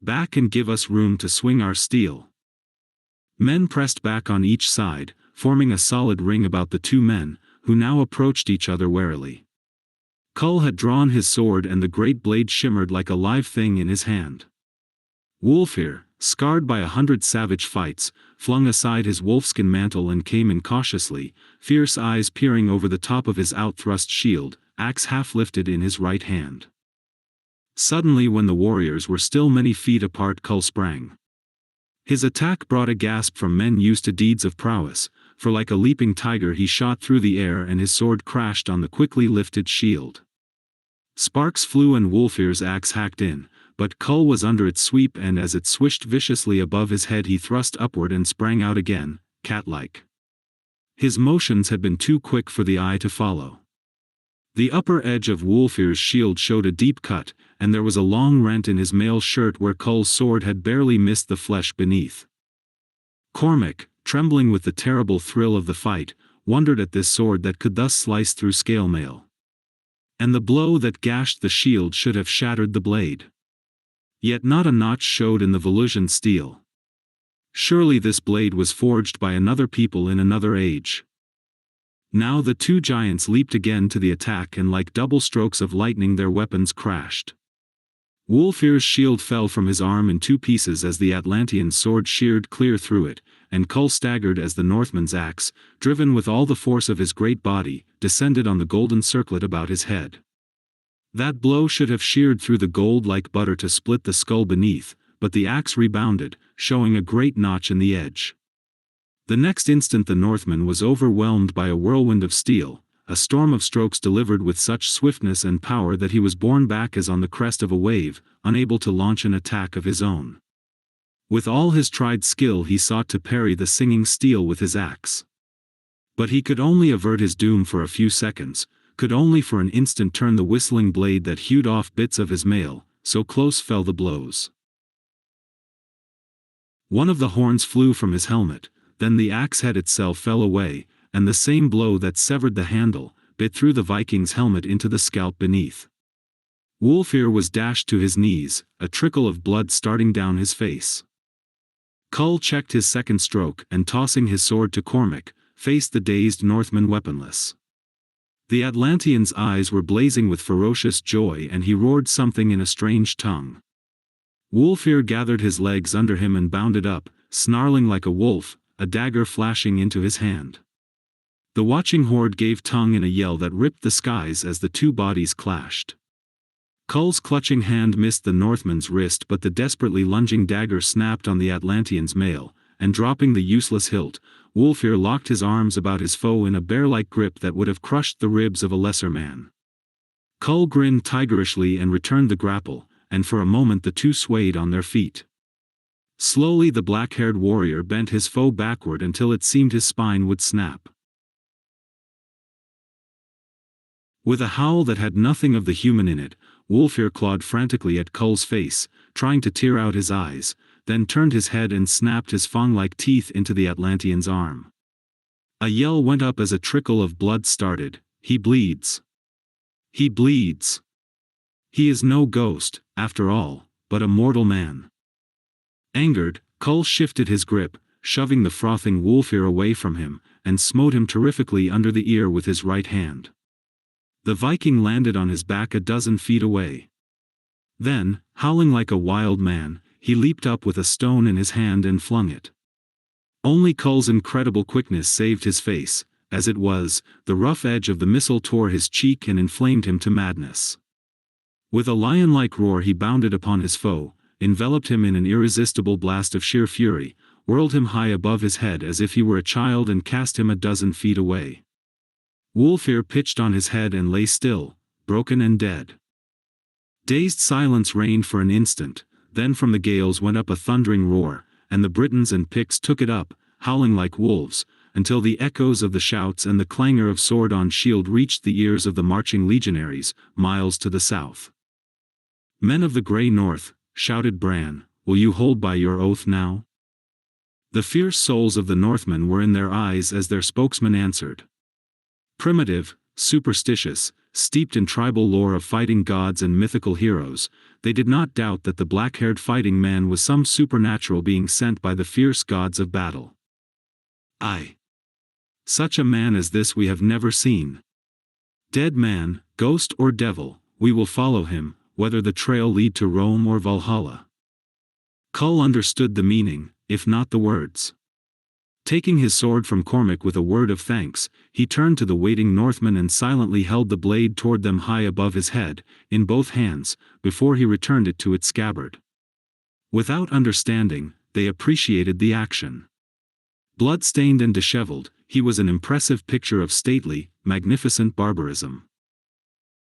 "Back and give us room to swing our steel." Men pressed back on each side, forming a solid ring about the two men, who now approached each other warily. Cull had drawn his sword and the great blade shimmered like a live thing in his hand. Wulfhere, scarred by 100 savage fights, flung aside his wolfskin mantle and came in cautiously, fierce eyes peering over the top of his outthrust shield, axe half lifted in his right hand. Suddenly, when the warriors were still many feet apart, Cull sprang. His attack brought a gasp from men used to deeds of prowess, for like a leaping tiger he shot through the air and his sword crashed on the quickly lifted shield. Sparks flew and Wulfhere's axe hacked in, but Cull was under its sweep and as it swished viciously above his head he thrust upward and sprang out again, cat-like. His motions had been too quick for the eye to follow. The upper edge of Wulfhere's shield showed a deep cut, and there was a long rent in his mail shirt where Cull's sword had barely missed the flesh beneath. Cormac, trembling with the terrible thrill of the fight, wondered at this sword that could thus slice through scale mail. And the blow that gashed the shield should have shattered the blade. Yet not a notch showed in the Volusian steel. Surely this blade was forged by another people in another age. Now the two giants leaped again to the attack and like double strokes of lightning their weapons crashed. Wulfir's shield fell from his arm in 2 pieces as the Atlantean's sword sheared clear through it, and Kull staggered as the Northman's axe, driven with all the force of his great body, descended on the golden circlet about his head. That blow should have sheared through the gold like butter to split the skull beneath, but the axe rebounded, showing a great notch in the edge. The next instant the Northman was overwhelmed by a whirlwind of steel, a storm of strokes delivered with such swiftness and power that he was borne back as on the crest of a wave, unable to launch an attack of his own. With all his tried skill he sought to parry the singing steel with his axe. But he could only avert his doom for a few seconds, could only for an instant turn the whistling blade that hewed off bits of his mail, so close fell the blows. One of the horns flew from his helmet, then the axe head itself fell away, and the same blow that severed the handle, bit through the Viking's helmet into the scalp beneath. Wulfir was dashed to his knees, a trickle of blood starting down his face. Kull checked his second stroke and tossing his sword to Cormac, faced the dazed Northman weaponless. The Atlantean's eyes were blazing with ferocious joy and he roared something in a strange tongue. Wulfir gathered his legs under him and bounded up, snarling like a wolf, a dagger flashing into his hand. The watching horde gave tongue in a yell that ripped the skies as the 2 bodies clashed. Kull's clutching hand missed the Northman's wrist, but the desperately lunging dagger snapped on the Atlantean's mail, and dropping the useless hilt, Wulfir locked his arms about his foe in a bear-like grip that would have crushed the ribs of a lesser man. Kull grinned tigerishly and returned the grapple, and for a moment the 2 swayed on their feet. Slowly the black-haired warrior bent his foe backward until it seemed his spine would snap. With a howl that had nothing of the human in it, Wulfir clawed frantically at Kull's face, trying to tear out his eyes, then turned his head and snapped his fang-like teeth into the Atlantean's arm. A yell went up as a trickle of blood started. "He bleeds! He bleeds! He is no ghost, after all, but a mortal man." Angered, Kull shifted his grip, shoving the frothing Wulfir away from him, and smote him terrifically under the ear with his right hand. The Viking landed on his back a dozen feet away. Then, howling like a wild man, he leaped up with a stone in his hand and flung it. Only Kull's incredible quickness saved his face. As it was, the rough edge of the missile tore his cheek and inflamed him to madness. With a lion-like roar he bounded upon his foe, enveloped him in an irresistible blast of sheer fury, whirled him high above his head as if he were a child and cast him a dozen feet away. Wulfir pitched on his head and lay still, broken and dead. Dazed silence reigned for an instant, then from the gales went up a thundering roar, and the Britons and Picts took it up, howling like wolves, until the echoes of the shouts and the clangor of sword on shield reached the ears of the marching legionaries, miles to the south. "Men of the Grey North," shouted Bran, "will you hold by your oath now?" The fierce souls of the Northmen were in their eyes as their spokesman answered. Primitive, superstitious, steeped in tribal lore of fighting gods and mythical heroes, they did not doubt that the black-haired fighting man was some supernatural being sent by the fierce gods of battle. "Aye. Such a man as this we have never seen. Dead man, ghost or devil, we will follow him, whether the trail lead to Rome or Valhalla." Kull understood the meaning, if not the words. Taking his sword from Cormac with a word of thanks, he turned to the waiting Northmen and silently held the blade toward them high above his head, in both hands, before he returned it to its scabbard. Without understanding, they appreciated the action. Blood-stained and disheveled, he was an impressive picture of stately, magnificent barbarism.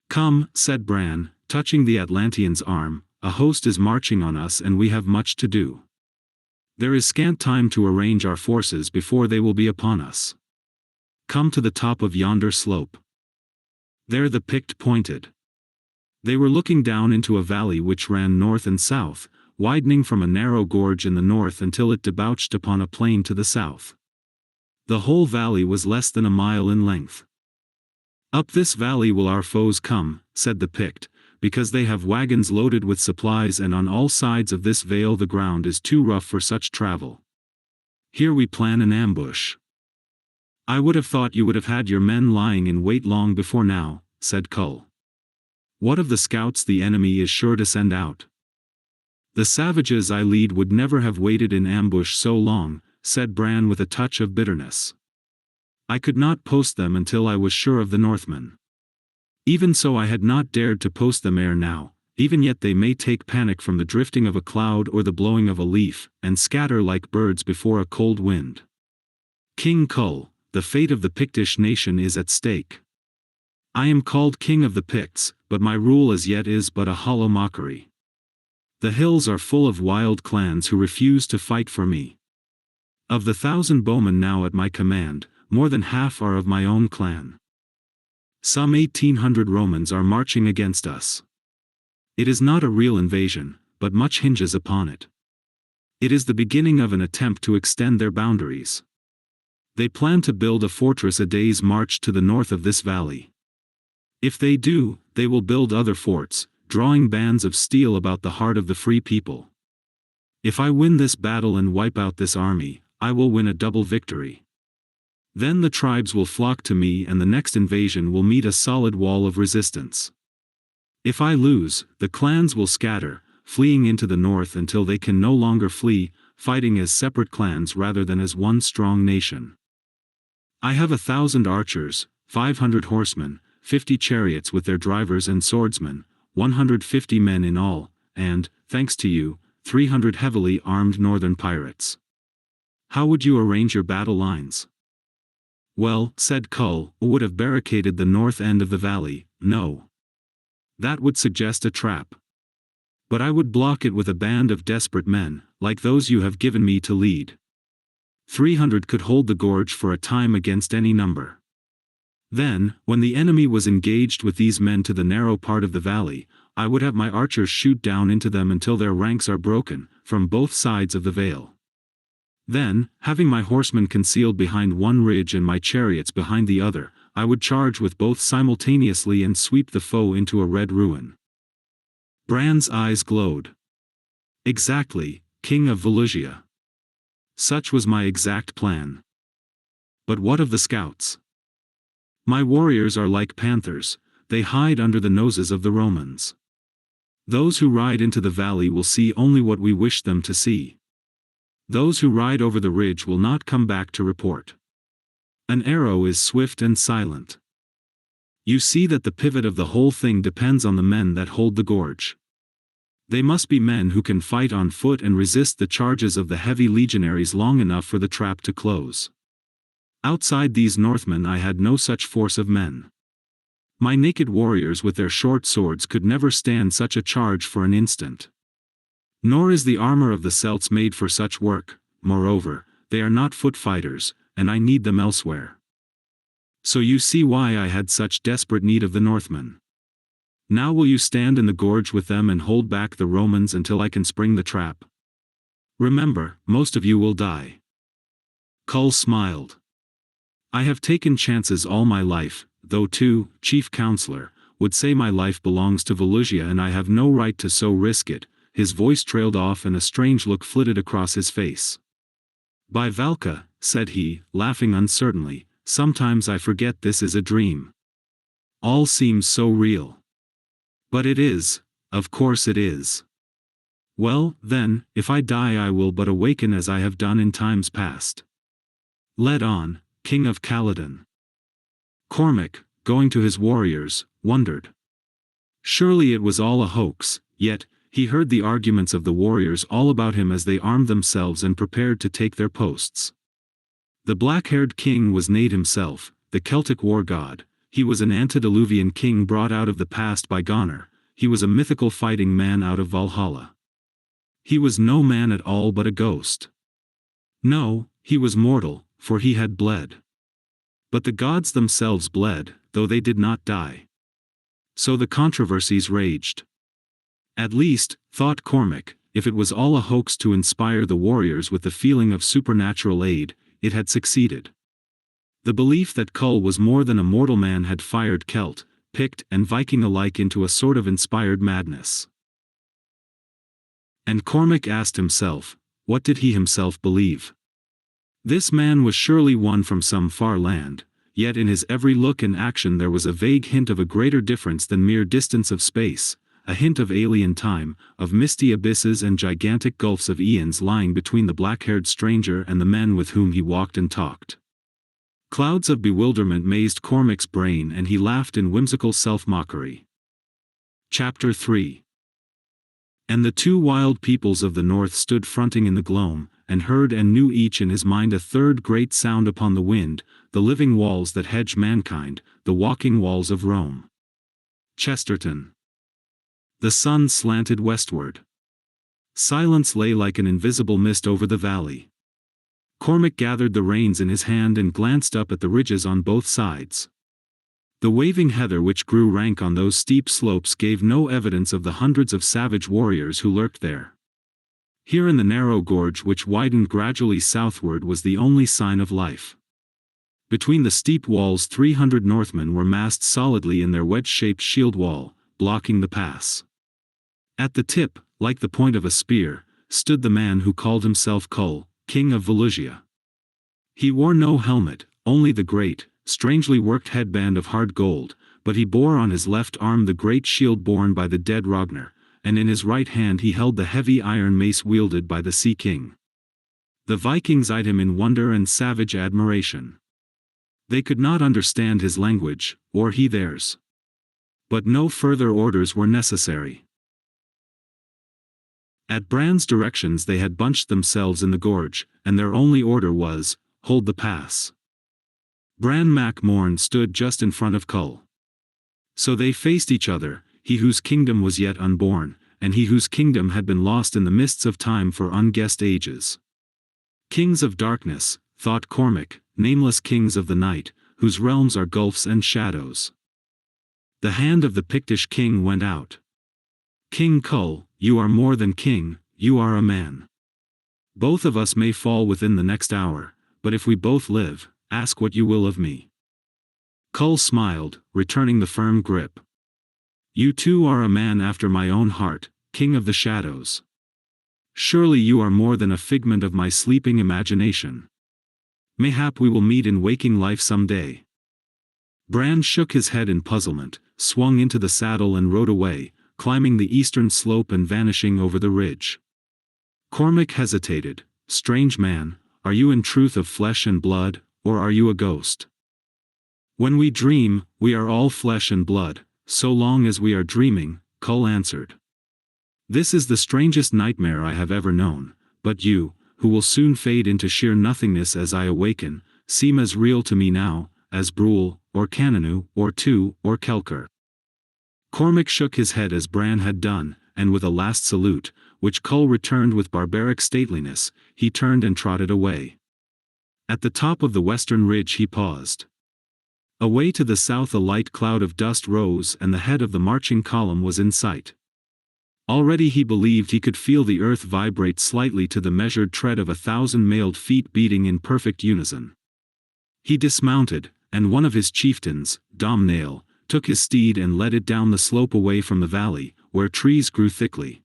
"Come," said Bran, touching the Atlantean's arm, "a host is marching on us and we have much to do. There is scant time to arrange our forces before they will be upon us. Come to the top of yonder slope." There the Pict pointed. They were looking down into a valley which ran north and south, widening from a narrow gorge in the north until it debouched upon a plain to the south. The whole valley was less than a mile in length. "Up this valley will our foes come," said the Pict, "because they have wagons loaded with supplies and on all sides of this vale the ground is too rough for such travel. Here we plan an ambush." "I would have thought you would have had your men lying in wait long before now," said Kull. "What of the scouts the enemy is sure to send out?" The savages I lead would never have waited in ambush so long, said Bran with a touch of bitterness. I could not post them until I was sure of the Northmen. Even so I had not dared to post them ere now, even yet they may take panic from the drifting of a cloud or the blowing of a leaf, and scatter like birds before a cold wind. King Cull, the fate of the Pictish nation is at stake. I am called King of the Picts, but my rule as yet is but a hollow mockery. The hills are full of wild clans who refuse to fight for me. Of the 1,000 bowmen now at my command, more than half are of my own clan. Some 1,800 Romans are marching against us. It is not a real invasion, but much hinges upon it. It is the beginning of an attempt to extend their boundaries. They plan to build a fortress a day's march to the north of this valley. If they do, they will build other forts, drawing bands of steel about the heart of the free people. If I win this battle and wipe out this army, I will win a double victory. Then the tribes will flock to me and the next invasion will meet a solid wall of resistance. If I lose, the clans will scatter, fleeing into the north until they can no longer flee, fighting as separate clans rather than as one strong nation. I have 1,000 archers, 500 horsemen, 50 chariots with their drivers and swordsmen, 150 men in all, and, thanks to you, 300 heavily armed northern pirates. How would you arrange your battle lines? Well, said Cull, would have barricaded the north end of the valley. No. That would suggest a trap. But I would block it with a band of desperate men, like those you have given me to lead. 300 could hold the gorge for a time against any number. Then, when the enemy was engaged with these men to the narrow part of the valley, I would have my archers shoot down into them until their ranks are broken, from both sides of the vale. Then, having my horsemen concealed behind one ridge and my chariots behind the other, I would charge with both simultaneously and sweep the foe into a red ruin. Bran's eyes glowed. Exactly, King of Valusia. Such was my exact plan. But what of the scouts? My warriors are like panthers, they hide under the noses of the Romans. Those who ride into the valley will see only what we wish them to see. Those who ride over the ridge will not come back to report. An arrow is swift and silent. You see that the pivot of the whole thing depends on the men that hold the gorge. They must be men who can fight on foot and resist the charges of the heavy legionaries long enough for the trap to close. Outside these Northmen I had no such force of men. My naked warriors with their short swords could never stand such a charge for an instant. Nor is the armor of the Celts made for such work. Moreover, they are not foot fighters, and I need them elsewhere. So you see why I had such desperate need of the Northmen. Now will you stand in the gorge with them and hold back the Romans until I can spring the trap? Remember, most of you will die. Cull smiled. I have taken chances all my life, though too, Chief Counselor, would say my life belongs to Valusia and I have no right to so risk it. His voice trailed off and a strange look flitted across his face. By Valka, said he, laughing uncertainly, sometimes I forget this is a dream. All seems so real. But it is, of course it is. Well, then, if I die I will but awaken as I have done in times past. Led on, King of Caledon. Cormac, going to his warriors, wondered. Surely it was all a hoax, yet, he heard the arguments of the warriors all about him as they armed themselves and prepared to take their posts. The black-haired king was Nade himself, the Celtic war god. He was an antediluvian king brought out of the past by Gonor. He was a mythical fighting man out of Valhalla. He was no man at all but a ghost. No, he was mortal, for he had bled. But the gods themselves bled, though they did not die. So the controversies raged. At least, thought Cormac, if it was all a hoax to inspire the warriors with the feeling of supernatural aid, it had succeeded. The belief that Cull was more than a mortal man had fired Celt, Pict and Viking alike into a sort of inspired madness. And Cormac asked himself, what did he himself believe? This man was surely one from some far land, yet in his every look and action there was a vague hint of a greater difference than mere distance of space, a hint of alien time, of misty abysses and gigantic gulfs of eons lying between the black-haired stranger and the men with whom he walked and talked. Clouds of bewilderment mazed Cormac's brain, and he laughed in whimsical self-mockery. Chapter 3. And the two wild peoples of the north stood fronting in the gloam, and heard and knew each in his mind a third great sound upon the wind, the living walls that hedge mankind, the walking walls of Rome. Chesterton. The sun slanted westward. Silence lay like an invisible mist over the valley. Cormac gathered the reins in his hand and glanced up at the ridges on both sides. The waving heather which grew rank on those steep slopes gave no evidence of the hundreds of savage warriors who lurked there. Here in the narrow gorge which widened gradually southward was the only sign of life. Between the steep walls 300 Northmen were massed solidly in their wedge-shaped shield wall, blocking the pass. At the tip, like the point of a spear, stood the man who called himself Cull, king of Valusia. He wore no helmet, only the great, strangely worked headband of hard gold, but he bore on his left arm the great shield borne by the dead Ragnar, and in his right hand he held the heavy iron mace wielded by the Sea King. The Vikings eyed him in wonder and savage admiration. They could not understand his language, or he theirs. But no further orders were necessary. At Bran's directions they had bunched themselves in the gorge, and their only order was, "Hold the pass." Bran Mac Morn stood just in front of Cull. So they faced each other, he whose kingdom was yet unborn, and he whose kingdom had been lost in the mists of time for unguessed ages. Kings of darkness, thought Cormac, nameless kings of the night, whose realms are gulfs and shadows. The hand of the Pictish king went out. "King Cull, you are more than king, you are a man. Both of us may fall within the next hour, but if we both live, ask what you will of me." Cull smiled, returning the firm grip. "You too are a man after my own heart, king of the shadows. Surely you are more than a figment of my sleeping imagination. Mayhap we will meet in waking life some day." Bran shook his head in puzzlement, swung into the saddle and rode away, climbing the eastern slope and vanishing over the ridge. Cormac hesitated. "Strange man, are you in truth of flesh and blood, or are you a ghost?" "When we dream, we are all flesh and blood, so long as we are dreaming," Cull answered. "This is the strangest nightmare I have ever known, but you, who will soon fade into sheer nothingness as I awaken, seem as real to me now, as Brule, or Cananu, or Tu, or Kelker." Cormac shook his head as Bran had done, and with a last salute, which Cull returned with barbaric stateliness, he turned and trotted away. At the top of the western ridge he paused. Away to the south a light cloud of dust rose and the head of the marching column was in sight. Already he believed he could feel the earth vibrate slightly to the measured tread of 1,000 mailed feet beating in perfect unison. He dismounted, and one of his chieftains, Domhnall, took his steed and led it down the slope away from the valley, where trees grew thickly.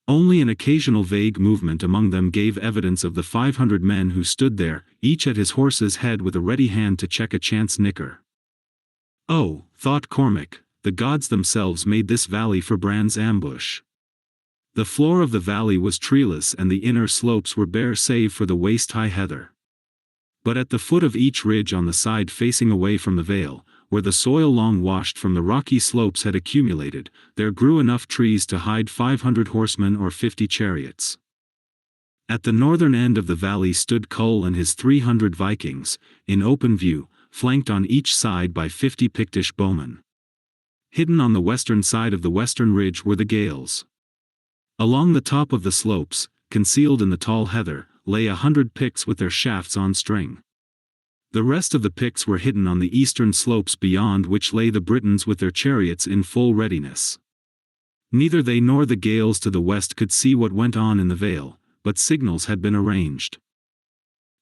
Only an occasional vague movement among them gave evidence of the 500 men who stood there, each at his horse's head with a ready hand to check a chance nicker. Oh, thought Cormac, the gods themselves made this valley for Bran's ambush. The floor of the valley was treeless and the inner slopes were bare save for the waist-high heather. But at the foot of each ridge on the side facing away from the vale, where the soil long washed from the rocky slopes had accumulated, there grew enough trees to hide 500 horsemen or 50 chariots. At the northern end of the valley stood Cull and his 300 Vikings, in open view, flanked on each side by 50 Pictish bowmen. Hidden on the western side of the western ridge were the Gaels. Along the top of the slopes, concealed in the tall heather, lay 100 Picts with their shafts on string. The rest of the Picts were hidden on the eastern slopes beyond which lay the Britons with their chariots in full readiness. Neither they nor the Gaels to the west could see what went on in the vale, but signals had been arranged.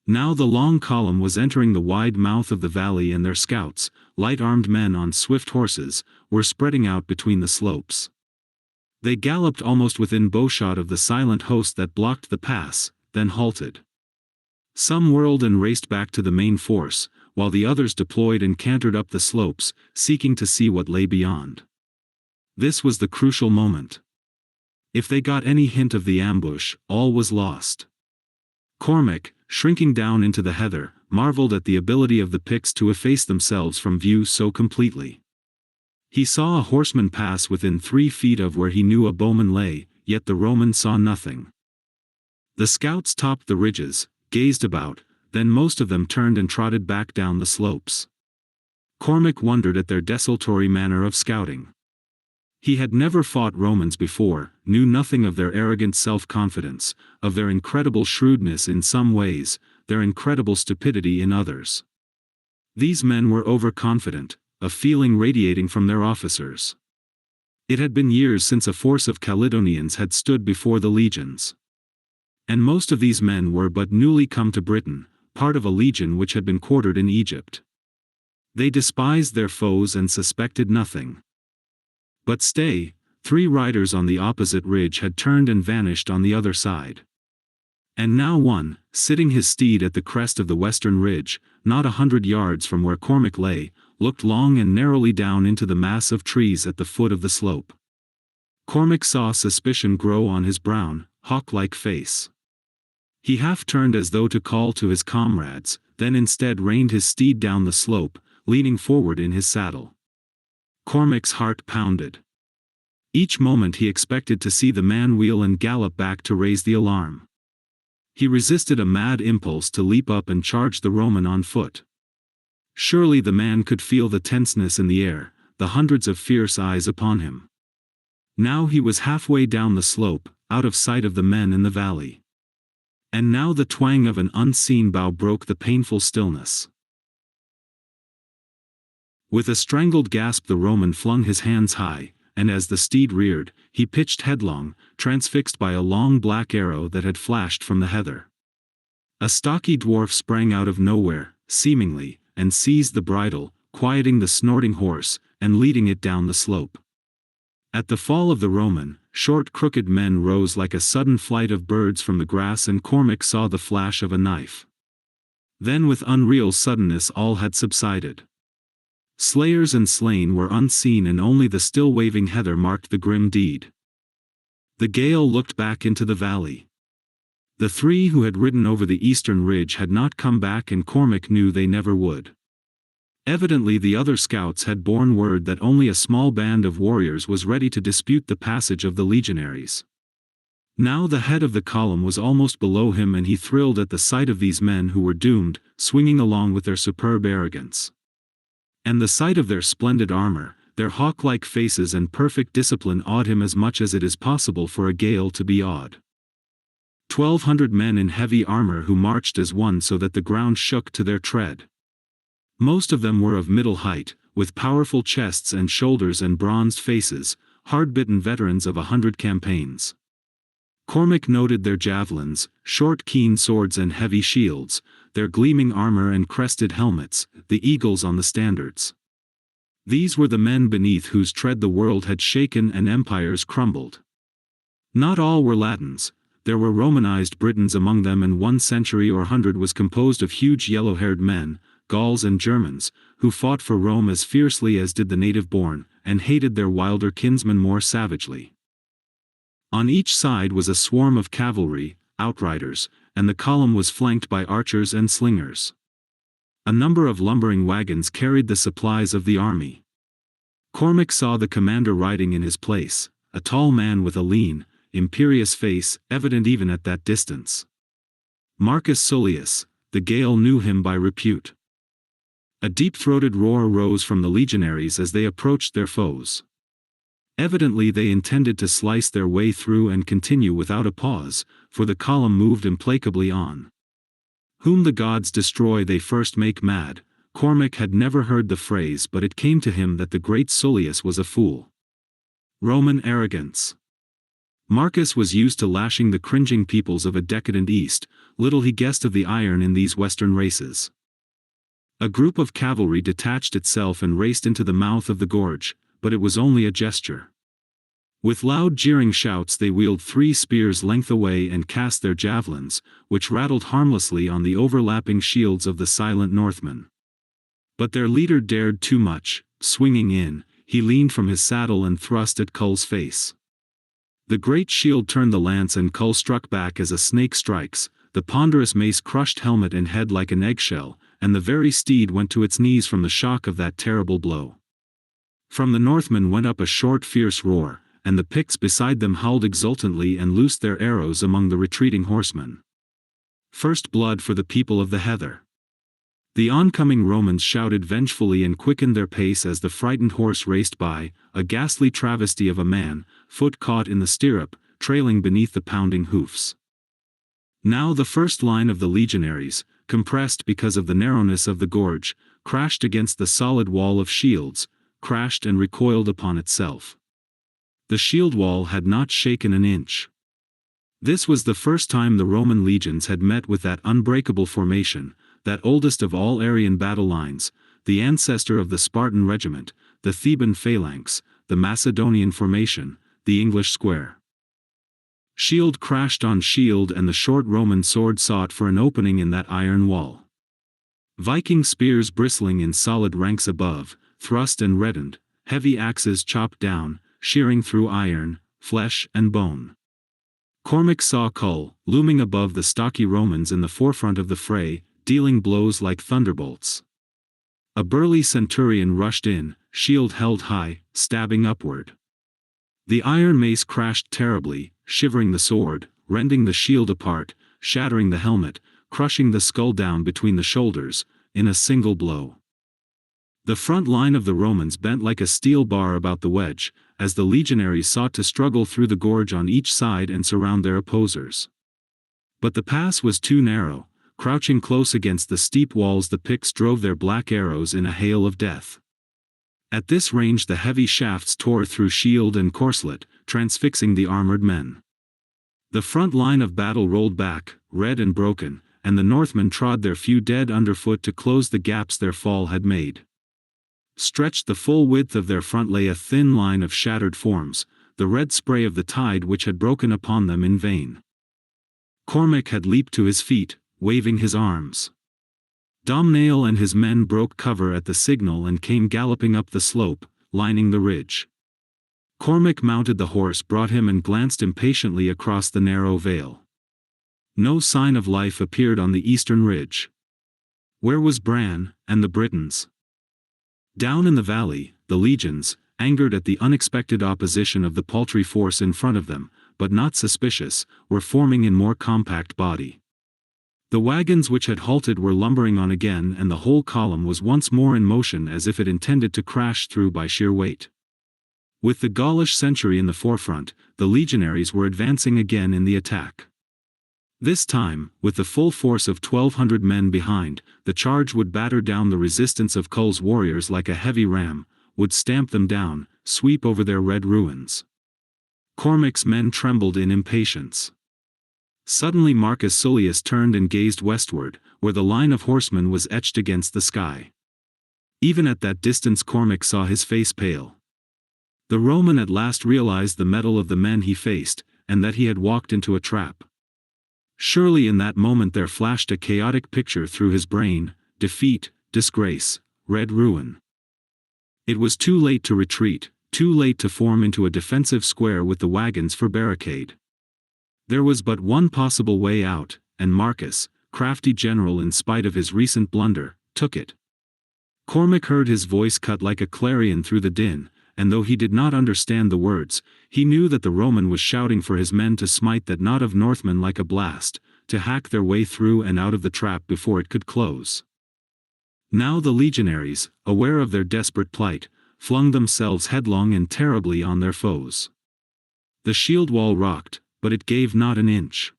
Now the long column was entering the wide mouth of the valley and their scouts, light-armed men on swift horses, were spreading out between the slopes. They galloped almost within bowshot of the silent host that blocked the pass, then halted. Some whirled and raced back to the main force, while the others deployed and cantered up the slopes, seeking to see what lay beyond. This was the crucial moment. If they got any hint of the ambush, all was lost. Cormac, shrinking down into the heather, marveled at the ability of the Picts to efface themselves from view so completely. He saw a horseman pass within 3 feet of where he knew a bowman lay, yet the Roman saw nothing. The scouts topped the ridges, gazed about, then most of them turned and trotted back down the slopes. Cormac wondered at their desultory manner of scouting. He had never fought Romans before, knew nothing of their arrogant self-confidence, of their incredible shrewdness in some ways, their incredible stupidity in others. These men were overconfident, a feeling radiating from their officers. It had been years since a force of Caledonians had stood before the legions. And most of these men were but newly come to Britain, part of a legion which had been quartered in Egypt. They despised their foes and suspected nothing. But stay, 3 riders on the opposite ridge had turned and vanished on the other side. And now one, sitting his steed at the crest of the western ridge, not 100 yards from where Cormac lay, looked long and narrowly down into the mass of trees at the foot of the slope. Cormac saw suspicion grow on his brown, hawk-like face. He half turned as though to call to his comrades, then instead reined his steed down the slope, leaning forward in his saddle. Cormac's heart pounded. Each moment he expected to see the man wheel and gallop back to raise the alarm. He resisted a mad impulse to leap up and charge the Roman on foot. Surely the man could feel the tenseness in the air, the hundreds of fierce eyes upon him. Now he was halfway down the slope, out of sight of the men in the valley. And now the twang of an unseen bow broke the painful stillness. With a strangled gasp the Roman flung his hands high, and as the steed reared, he pitched headlong, transfixed by a long black arrow that had flashed from the heather. A stocky dwarf sprang out of nowhere, seemingly, and seized the bridle, quieting the snorting horse, and leading it down the slope. At the fall of the Roman, short crooked men rose like a sudden flight of birds from the grass, and Cormac saw the flash of a knife. Then with unreal suddenness all had subsided. Slayers and slain were unseen, and only the still waving heather marked the grim deed. The Gael looked back into the valley. The 3 who had ridden over the eastern ridge had not come back, and Cormac knew they never would. Evidently the other scouts had borne word that only a small band of warriors was ready to dispute the passage of the legionaries. Now the head of the column was almost below him, and he thrilled at the sight of these men who were doomed, swinging along with their superb arrogance. And the sight of their splendid armor, their hawk-like faces and perfect discipline awed him as much as it is possible for a Gael to be awed. 1,200 men in heavy armor who marched as one so that the ground shook to their tread. Most of them were of middle height, with powerful chests and shoulders and bronzed faces, hard-bitten veterans of 100 campaigns. Cormac noted their javelins, short keen swords and heavy shields, their gleaming armor and crested helmets, the eagles on the standards. These were the men beneath whose tread the world had shaken and empires crumbled. Not all were Latins. There were Romanized Britons among them, and 1 century or 100 was composed of huge yellow-haired men, Gauls and Germans, who fought for Rome as fiercely as did the native-born, and hated their wilder kinsmen more savagely. On each side was a swarm of cavalry, outriders, and the column was flanked by archers and slingers. A number of lumbering wagons carried the supplies of the army. Cormac saw the commander riding in his place, a tall man with a lean, imperious face, evident even at that distance. Marcus Sullius, the Gael knew him by repute. A deep-throated roar rose from the legionaries as they approached their foes. Evidently they intended to slice their way through and continue without a pause, for the column moved implacably on. Whom the gods destroy they first make mad. Cormac had never heard the phrase, but it came to him that the great Sullius was a fool. Roman arrogance. Marcus was used to lashing the cringing peoples of a decadent East, little he guessed of the iron in these western races. A group of cavalry detached itself and raced into the mouth of the gorge, but it was only a gesture. With loud jeering shouts they wheeled 3 spears length away and cast their javelins, which rattled harmlessly on the overlapping shields of the silent Northmen. But their leader dared too much. Swinging in, he leaned from his saddle and thrust at Kull's face. The great shield turned the lance and Kull struck back as a snake strikes, the ponderous mace crushed helmet and head like an eggshell, and the very steed went to its knees from the shock of that terrible blow. From the Northmen went up a short fierce roar, and the Picts beside them howled exultantly and loosed their arrows among the retreating horsemen. First blood for the people of the heather. The oncoming Romans shouted vengefully and quickened their pace as the frightened horse raced by, a ghastly travesty of a man, foot caught in the stirrup, trailing beneath the pounding hoofs. Now the first line of the legionaries, compressed because of the narrowness of the gorge, crashed against the solid wall of shields, crashed and recoiled upon itself. The shield wall had not shaken an inch. This was the first time the Roman legions had met with that unbreakable formation, that oldest of all Aryan battle lines, the ancestor of the Spartan regiment, the Theban phalanx, the Macedonian formation, the English square. Shield crashed on shield and the short Roman sword sought for an opening in that iron wall. Viking spears bristling in solid ranks above, thrust and reddened, heavy axes chopped down, shearing through iron, flesh and bone. Cormac saw Kull, looming above the stocky Romans in the forefront of the fray, dealing blows like thunderbolts. A burly centurion rushed in, shield held high, stabbing upward. The iron mace crashed terribly, shivering the sword, rending the shield apart, shattering the helmet, crushing the skull down between the shoulders, in a single blow. The front line of the Romans bent like a steel bar about the wedge, as the legionaries sought to struggle through the gorge on each side and surround their opposers. But the pass was too narrow. Crouching close against the steep walls, the Picts drove their black arrows in a hail of death. At this range the heavy shafts tore through shield and corselet, transfixing the armored men. The front line of battle rolled back, red and broken, and the Northmen trod their few dead underfoot to close the gaps their fall had made. Stretched the full width of their front lay a thin line of shattered forms, the red spray of the tide which had broken upon them in vain. Cormac had leaped to his feet, waving his arms. Domhnaill and his men broke cover at the signal and came galloping up the slope, lining the ridge. Cormac mounted the horse brought him and glanced impatiently across the narrow vale. No sign of life appeared on the eastern ridge. Where was Bran, and the Britons? Down in the valley, the legions, angered at the unexpected opposition of the paltry force in front of them, but not suspicious, were forming in more compact body. The wagons which had halted were lumbering on again, and the whole column was once more in motion as if it intended to crash through by sheer weight. With the Gaulish century in the forefront, the legionaries were advancing again in the attack. This time, with the full force of 1,200 men behind, the charge would batter down the resistance of Kull's warriors like a heavy ram, would stamp them down, sweep over their red ruins. Cormac's men trembled in impatience. Suddenly Marcus Sullius turned and gazed westward, where the line of horsemen was etched against the sky. Even at that distance Cormac saw his face pale. The Roman at last realized the mettle of the men he faced, and that he had walked into a trap. Surely in that moment there flashed a chaotic picture through his brain: defeat, disgrace, red ruin. It was too late to retreat, too late to form into a defensive square with the wagons for barricade. There was but one possible way out, and Marcus, crafty general in spite of his recent blunder, took it. Cormac heard his voice cut like a clarion through the din, and though he did not understand the words, he knew that the Roman was shouting for his men to smite that knot of Northmen like a blast, to hack their way through and out of the trap before it could close. Now the legionaries, aware of their desperate plight, flung themselves headlong and terribly on their foes. The shield wall rocked, but it gave not an inch.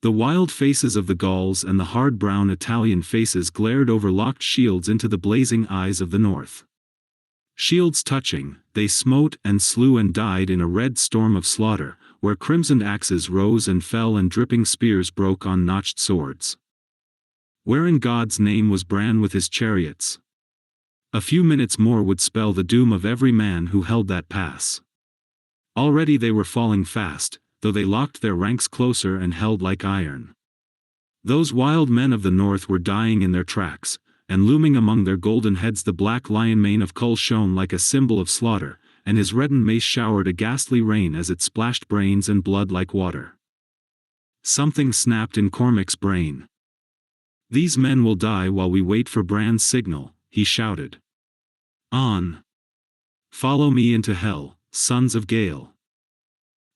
The wild faces of the Gauls and the hard brown Italian faces glared over locked shields into the blazing eyes of the north. Shields touching, they smote and slew and died in a red storm of slaughter, where crimsoned axes rose and fell and dripping spears broke on notched swords. Where in God's name was Bran with his chariots? A few minutes more would spell the doom of every man who held that pass. Already they were falling fast, though they locked their ranks closer and held like iron. Those wild men of the north were dying in their tracks, and looming among their golden heads the black lion mane of Kull shone like a symbol of slaughter, and his reddened mace showered a ghastly rain as it splashed brains and blood like water. Something snapped in Cormac's brain. "These men will die while we wait for Bran's signal," he shouted. "On! Follow me into hell, sons of Gale!"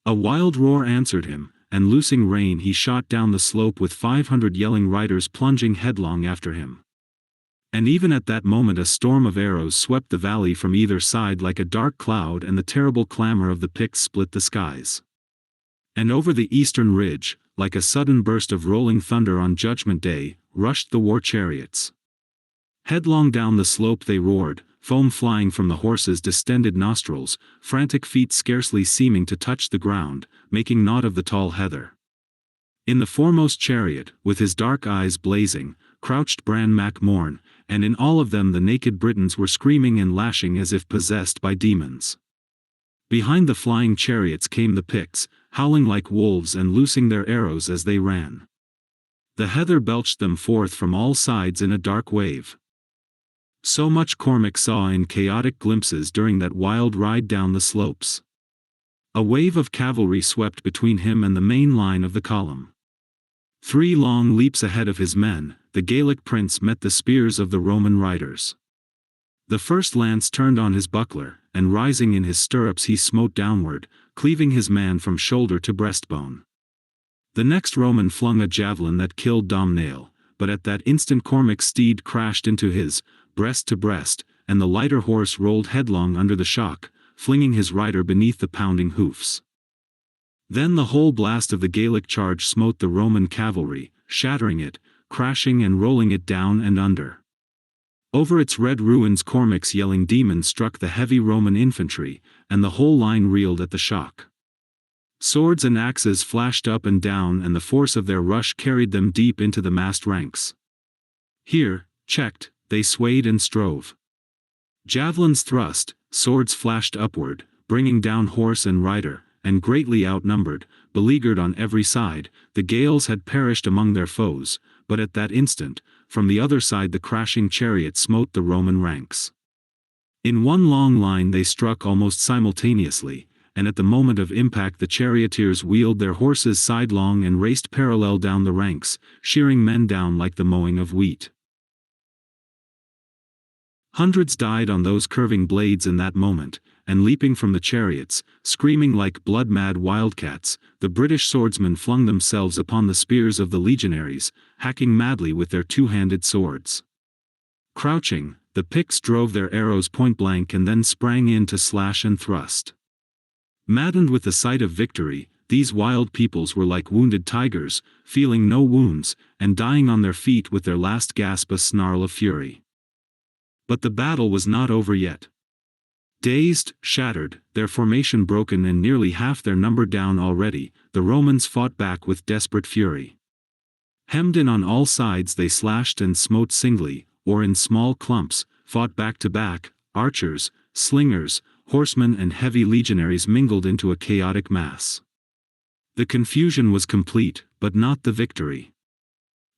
A wild roar answered him, and loosing rein he shot down the slope with 500 yelling riders plunging headlong after him. And even at that moment a storm of arrows swept the valley from either side like a dark cloud, and the terrible clamor of the Picts split the skies. And over the eastern ridge, like a sudden burst of rolling thunder on Judgment Day, rushed the war chariots. Headlong down the slope they roared, foam flying from the horses' distended nostrils, frantic feet scarcely seeming to touch the ground, making naught of the tall heather. In the foremost chariot, with his dark eyes blazing, crouched Bran Mac Morn, and in all of them the naked Britons were screaming and lashing as if possessed by demons. Behind the flying chariots came the Picts, howling like wolves and loosing their arrows as they ran. The heather belched them forth from all sides in a dark wave. So much Cormac saw in chaotic glimpses during that wild ride down the slopes. A wave of cavalry swept between him and the main line of the column. 3 long leaps ahead of his men, the Gaelic prince met the spears of the Roman riders. The first lance turned on his buckler, and rising in his stirrups he smote downward, cleaving his man from shoulder to breastbone. The next Roman flung a javelin that killed Domhnaill, but at that instant Cormac's steed crashed into his, breast to breast, and the lighter horse rolled headlong under the shock, flinging his rider beneath the pounding hoofs. Then the whole blast of the Gaelic charge smote the Roman cavalry, shattering it, crashing and rolling it down and under. Over its red ruins Cormac's yelling demon struck the heavy Roman infantry, and the whole line reeled at the shock. Swords and axes flashed up and down, and the force of their rush carried them deep into the massed ranks. Here, checked, they swayed and strove. Javelins thrust, swords flashed upward, bringing down horse and rider, and greatly outnumbered, beleaguered on every side, the Gaels had perished among their foes, but at that instant, from the other side the crashing chariot smote the Roman ranks. In one long line they struck almost simultaneously, and at the moment of impact the charioteers wheeled their horses sidelong and raced parallel down the ranks, shearing men down like the mowing of wheat. Hundreds died on those curving blades in that moment, and leaping from the chariots, screaming like blood-mad wildcats, the British swordsmen flung themselves upon the spears of the legionaries, hacking madly with their two-handed swords. Crouching, the Picts drove their arrows point-blank and then sprang in to slash and thrust. Maddened with the sight of victory, these wild peoples were like wounded tigers, feeling no wounds, and dying on their feet with their last gasp a snarl of fury. But the battle was not over yet. Dazed, shattered, their formation broken and nearly half their number down already, the Romans fought back with desperate fury. Hemmed in on all sides they slashed and smote singly, or in small clumps, fought back to back, archers, slingers, horsemen and heavy legionaries mingled into a chaotic mass. The confusion was complete, but not the victory.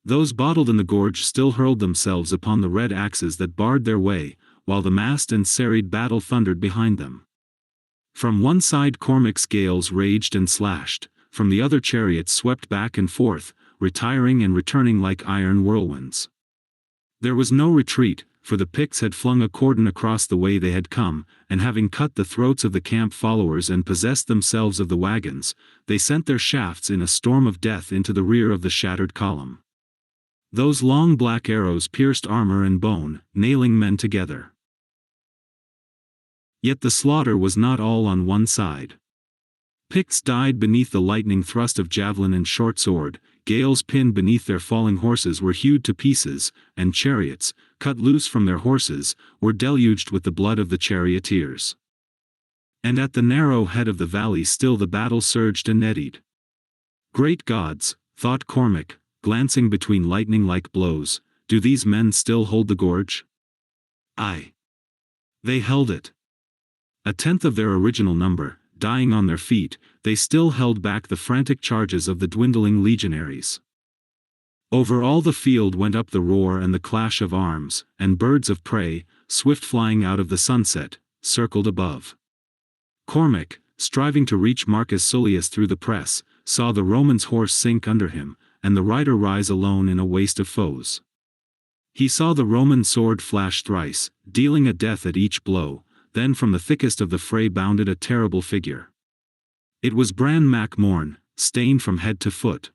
Those bottled in the gorge still hurled themselves upon the red axes that barred their way, while the massed and serried battle thundered behind them. From one side Cormac's Gaels raged and slashed, from the other chariots swept back and forth, retiring and returning like iron whirlwinds. There was no retreat, for the Picts had flung a cordon across the way they had come, and having cut the throats of the camp followers and possessed themselves of the wagons, they sent their shafts in a storm of death into the rear of the shattered column. Those long black arrows pierced armor and bone, nailing men together. Yet the slaughter was not all on one side. Picts died beneath the lightning thrust of javelin and short sword, Gaels pinned beneath their falling horses were hewed to pieces, and chariots, cut loose from their horses, were deluged with the blood of the charioteers. And at the narrow head of the valley still the battle surged and eddied. Great gods, thought Cormac, glancing between lightning-like blows, do these men still hold the gorge? Aye. They held it. A tenth of their original number, dying on their feet, they still held back the frantic charges of the dwindling legionaries. Over all the field went up the roar and the clash of arms, and birds of prey, swift flying out of the sunset, circled above. Cormac, striving to reach Marcus Sullius through the press, saw the Roman's horse sink under him, and the rider rise alone in a waste of foes. He saw the Roman sword flash thrice, dealing a death at each blow, then from the thickest of the fray bounded a terrible figure. It was Bran Mac Morn, stained from head to foot.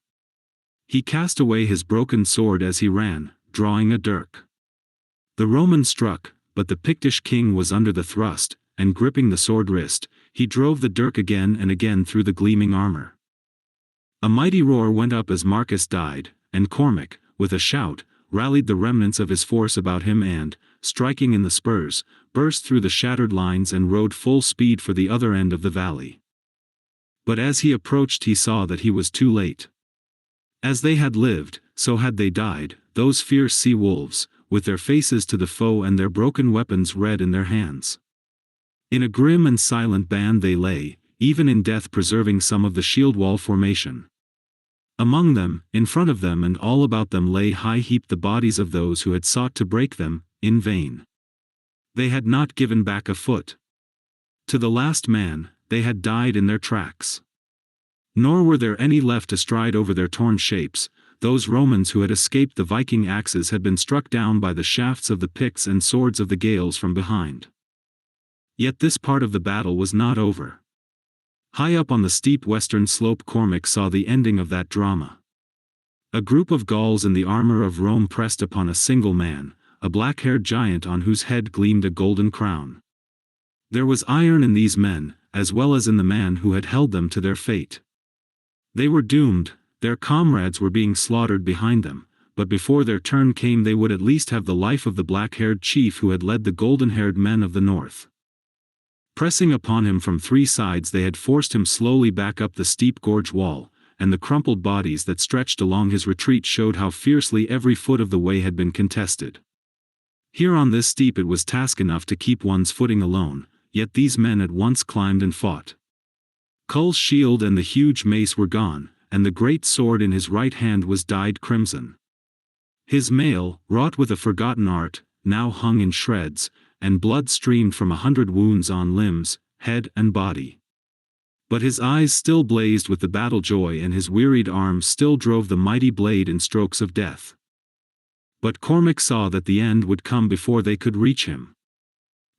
He cast away his broken sword as he ran, drawing a dirk. The Roman struck, but the Pictish king was under the thrust, and gripping the sword wrist, he drove the dirk again and again through the gleaming armor. A mighty roar went up as Marcus died, and Cormac, with a shout, rallied the remnants of his force about him and, striking in the spurs, burst through the shattered lines and rode full speed for the other end of the valley. But as he approached he saw that he was too late. As they had lived, so had they died, those fierce sea wolves, with their faces to the foe and their broken weapons red in their hands. In a grim and silent band they lay, even in death preserving some of the shield wall formation. Among them, in front of them and all about them lay high heaped the bodies of those who had sought to break them, in vain. They had not given back a foot. To the last man, they had died in their tracks. Nor were there any left to stride over their torn shapes. Those Romans who had escaped the Viking axes had been struck down by the shafts of the picks and swords of the Gaels from behind. Yet this part of the battle was not over. High up on the steep western slope Cormac saw the ending of that drama. A group of Gauls in the armor of Rome pressed upon a single man, a black-haired giant on whose head gleamed a golden crown. There was iron in these men, as well as in the man who had held them to their fate. They were doomed, their comrades were being slaughtered behind them, but before their turn came they would at least have the life of the black-haired chief who had led the golden-haired men of the north. Pressing upon him from three sides they had forced him slowly back up the steep gorge wall, and the crumpled bodies that stretched along his retreat showed how fiercely every foot of the way had been contested. Here on this steep it was task enough to keep one's footing alone, yet these men at once climbed and fought. Cull's shield and the huge mace were gone, and the great sword in his right hand was dyed crimson. His mail, wrought with a forgotten art, now hung in shreds, and blood streamed from 100 wounds on limbs, head and body. But his eyes still blazed with the battle joy and his wearied arms still drove the mighty blade in strokes of death. But Cormac saw that the end would come before they could reach him.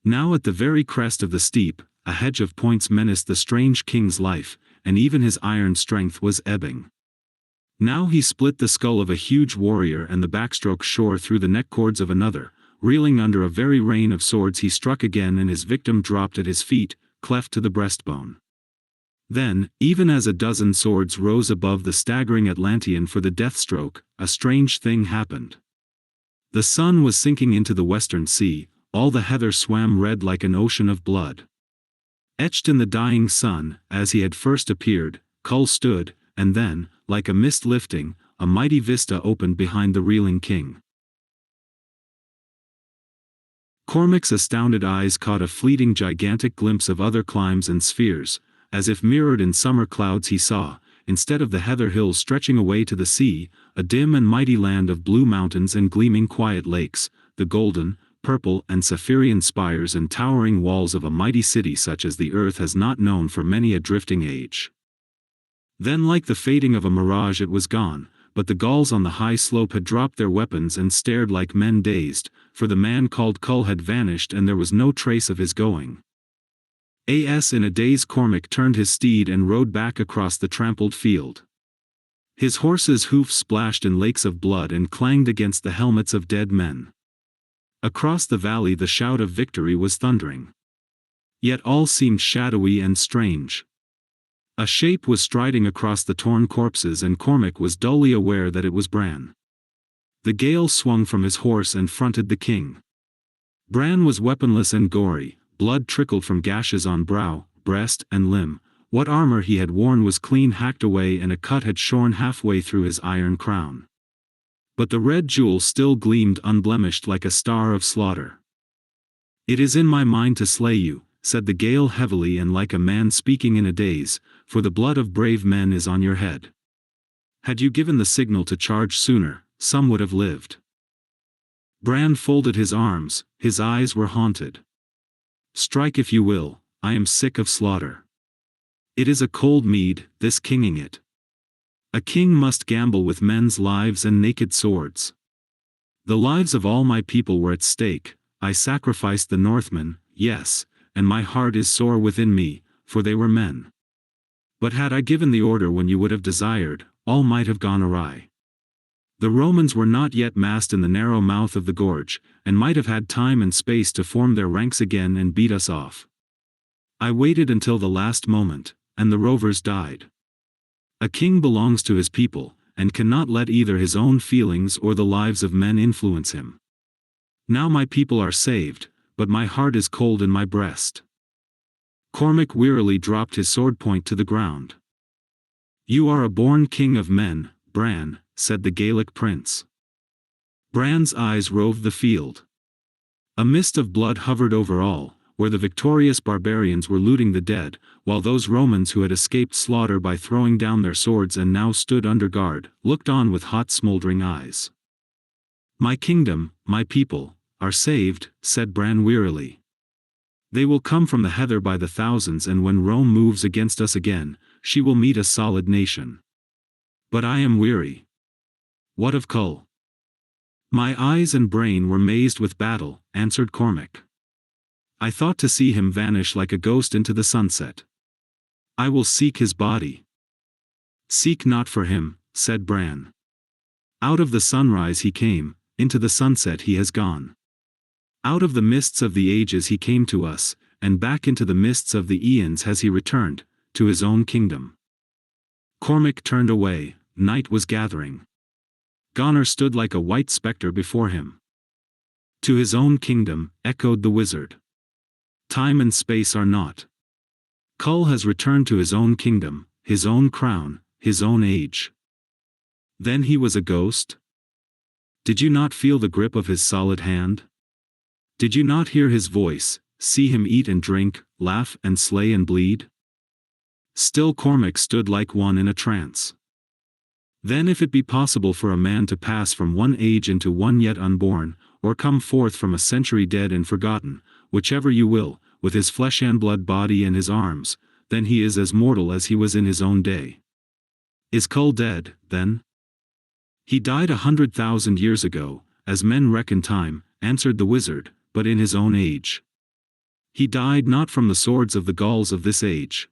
Now at the very crest of the steep, a hedge of points menaced the strange king's life, and even his iron strength was ebbing. Now he split the skull of a huge warrior and the backstroke shore through the neck cords of another. Reeling under a very rain of swords he struck again and his victim dropped at his feet, cleft to the breastbone. Then, even as a dozen swords rose above the staggering Atlantean for the death stroke, a strange thing happened. The sun was sinking into the western sea, all the heather swam red like an ocean of blood. Etched in the dying sun, as he had first appeared, Cull stood, and then, like a mist lifting, a mighty vista opened behind the reeling king. Cormac's astounded eyes caught a fleeting gigantic glimpse of other climes and spheres, as if mirrored in summer clouds he saw, instead of the heather hills stretching away to the sea, a dim and mighty land of blue mountains and gleaming quiet lakes, the golden, purple and sapphirian spires and towering walls of a mighty city such as the earth has not known for many a drifting age. Then like the fading of a mirage it was gone, but the Gauls on the high slope had dropped their weapons and stared like men dazed, for the man called Cull had vanished and there was no trace of his going. In a daze Cormac turned his steed and rode back across the trampled field. His horse's hoofs splashed in lakes of blood and clanged against the helmets of dead men. Across the valley the shout of victory was thundering. Yet all seemed shadowy and strange. A shape was striding across the torn corpses and Cormac was dully aware that it was Bran. The Gael swung from his horse and fronted the king. Bran was weaponless and gory, blood trickled from gashes on brow, breast and limb. What armor he had worn was clean hacked away and a cut had shorn halfway through his iron crown. But the red jewel still gleamed unblemished like a star of slaughter. "It is in my mind to slay you," said the Gael heavily and like a man speaking in a daze, "for the blood of brave men is on your head. Had you given the signal to charge sooner, some would have lived. Bran folded his arms, his eyes were haunted. Strike if you will, I am sick of slaughter. It is a cold mead, this kinging it. A king must gamble with men's lives and naked swords. The lives of all my people were at stake, I sacrificed the Northmen, yes, and my heart is sore within me, for they were men. But had I given the order when you would have desired, all might have gone awry. The Romans were not yet massed in the narrow mouth of the gorge, and might have had time and space to form their ranks again and beat us off. I waited until the last moment, and the rovers died. A king belongs to his people, and cannot let either his own feelings or the lives of men influence him. Now my people are saved, but my heart is cold in my breast. Cormac wearily dropped his sword point to the ground. You are a born king of men, Bran, said the Gaelic prince. Bran's eyes roved the field. A mist of blood hovered over all, where the victorious barbarians were looting the dead, while those Romans who had escaped slaughter by throwing down their swords and now stood under guard, looked on with hot smoldering eyes. My kingdom, my people, are saved, said Bran wearily. They will come from the heather by the thousands, and when Rome moves against us again, she will meet a solid nation. But I am weary. What of Cull? My eyes and brain were mazed with battle, answered Cormac. I thought to see him vanish like a ghost into the sunset. I will seek his body. Seek not for him, said Bran. Out of the sunrise he came, into the sunset he has gone. Out of the mists of the ages he came to us, and back into the mists of the eons has he returned, to his own kingdom. Cormac turned away, night was gathering. Gonor stood like a white spectre before him. To his own kingdom, echoed the wizard. Time and space are naught. Cull has returned to his own kingdom, his own crown, his own age. Then he was a ghost? Did you not feel the grip of his solid hand? Did you not hear his voice, see him eat and drink, laugh and slay and bleed? Still Cormac stood like one in a trance. Then if it be possible for a man to pass from one age into one yet unborn, or come forth from a century dead and forgotten, whichever you will, with his flesh and blood body and his arms, then he is as mortal as he was in his own day. Is Cull dead, then? He died 100,000 years ago, as men reckon time, answered the wizard, but in his own age. He died not from the swords of the Gauls of this age.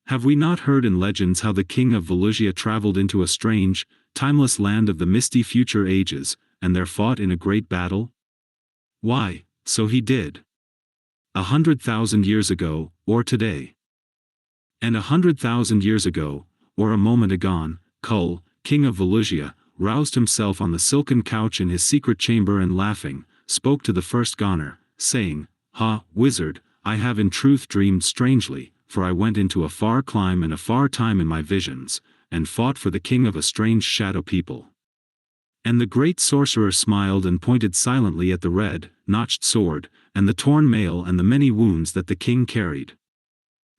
Have we not heard in legends how the king of Valusia traveled into a strange, timeless land of the misty future ages, and there fought in a great battle? Why, so he did. 100,000 years ago, or today. And 100,000 years ago, or a moment agone, Cull, king of Valusia, roused himself on the silken couch in his secret chamber and laughing, spoke to the first Gonor, saying, Ha, wizard, I have in truth dreamed strangely, for I went into a far clime and a far time in my visions, and fought for the king of a strange shadow people. And the great sorcerer smiled and pointed silently at the red, notched sword, and the torn mail and the many wounds that the king carried.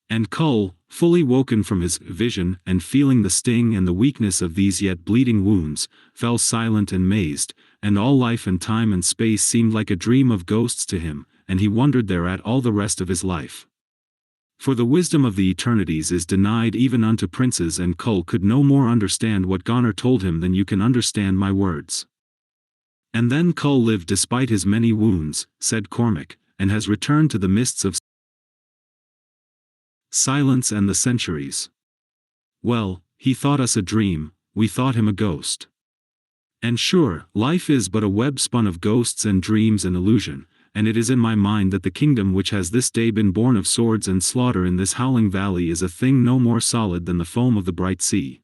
And Cull, fully woken from his vision and feeling the sting and the weakness of these yet bleeding wounds, fell silent and mazed, and all life and time and space seemed like a dream of ghosts to him, and he wondered thereat all the rest of his life. For the wisdom of the eternities is denied even unto princes, and Cull could no more understand what Gonor told him than you can understand my words. And then Cull lived despite his many wounds, said Cormac, and has returned to the mists of silence and the centuries. Well, he thought us a dream, we thought him a ghost. And sure, life is but a web spun of ghosts and dreams and illusion, and it is in my mind that the kingdom which has this day been born of swords and slaughter in this howling valley is a thing no more solid than the foam of the bright sea.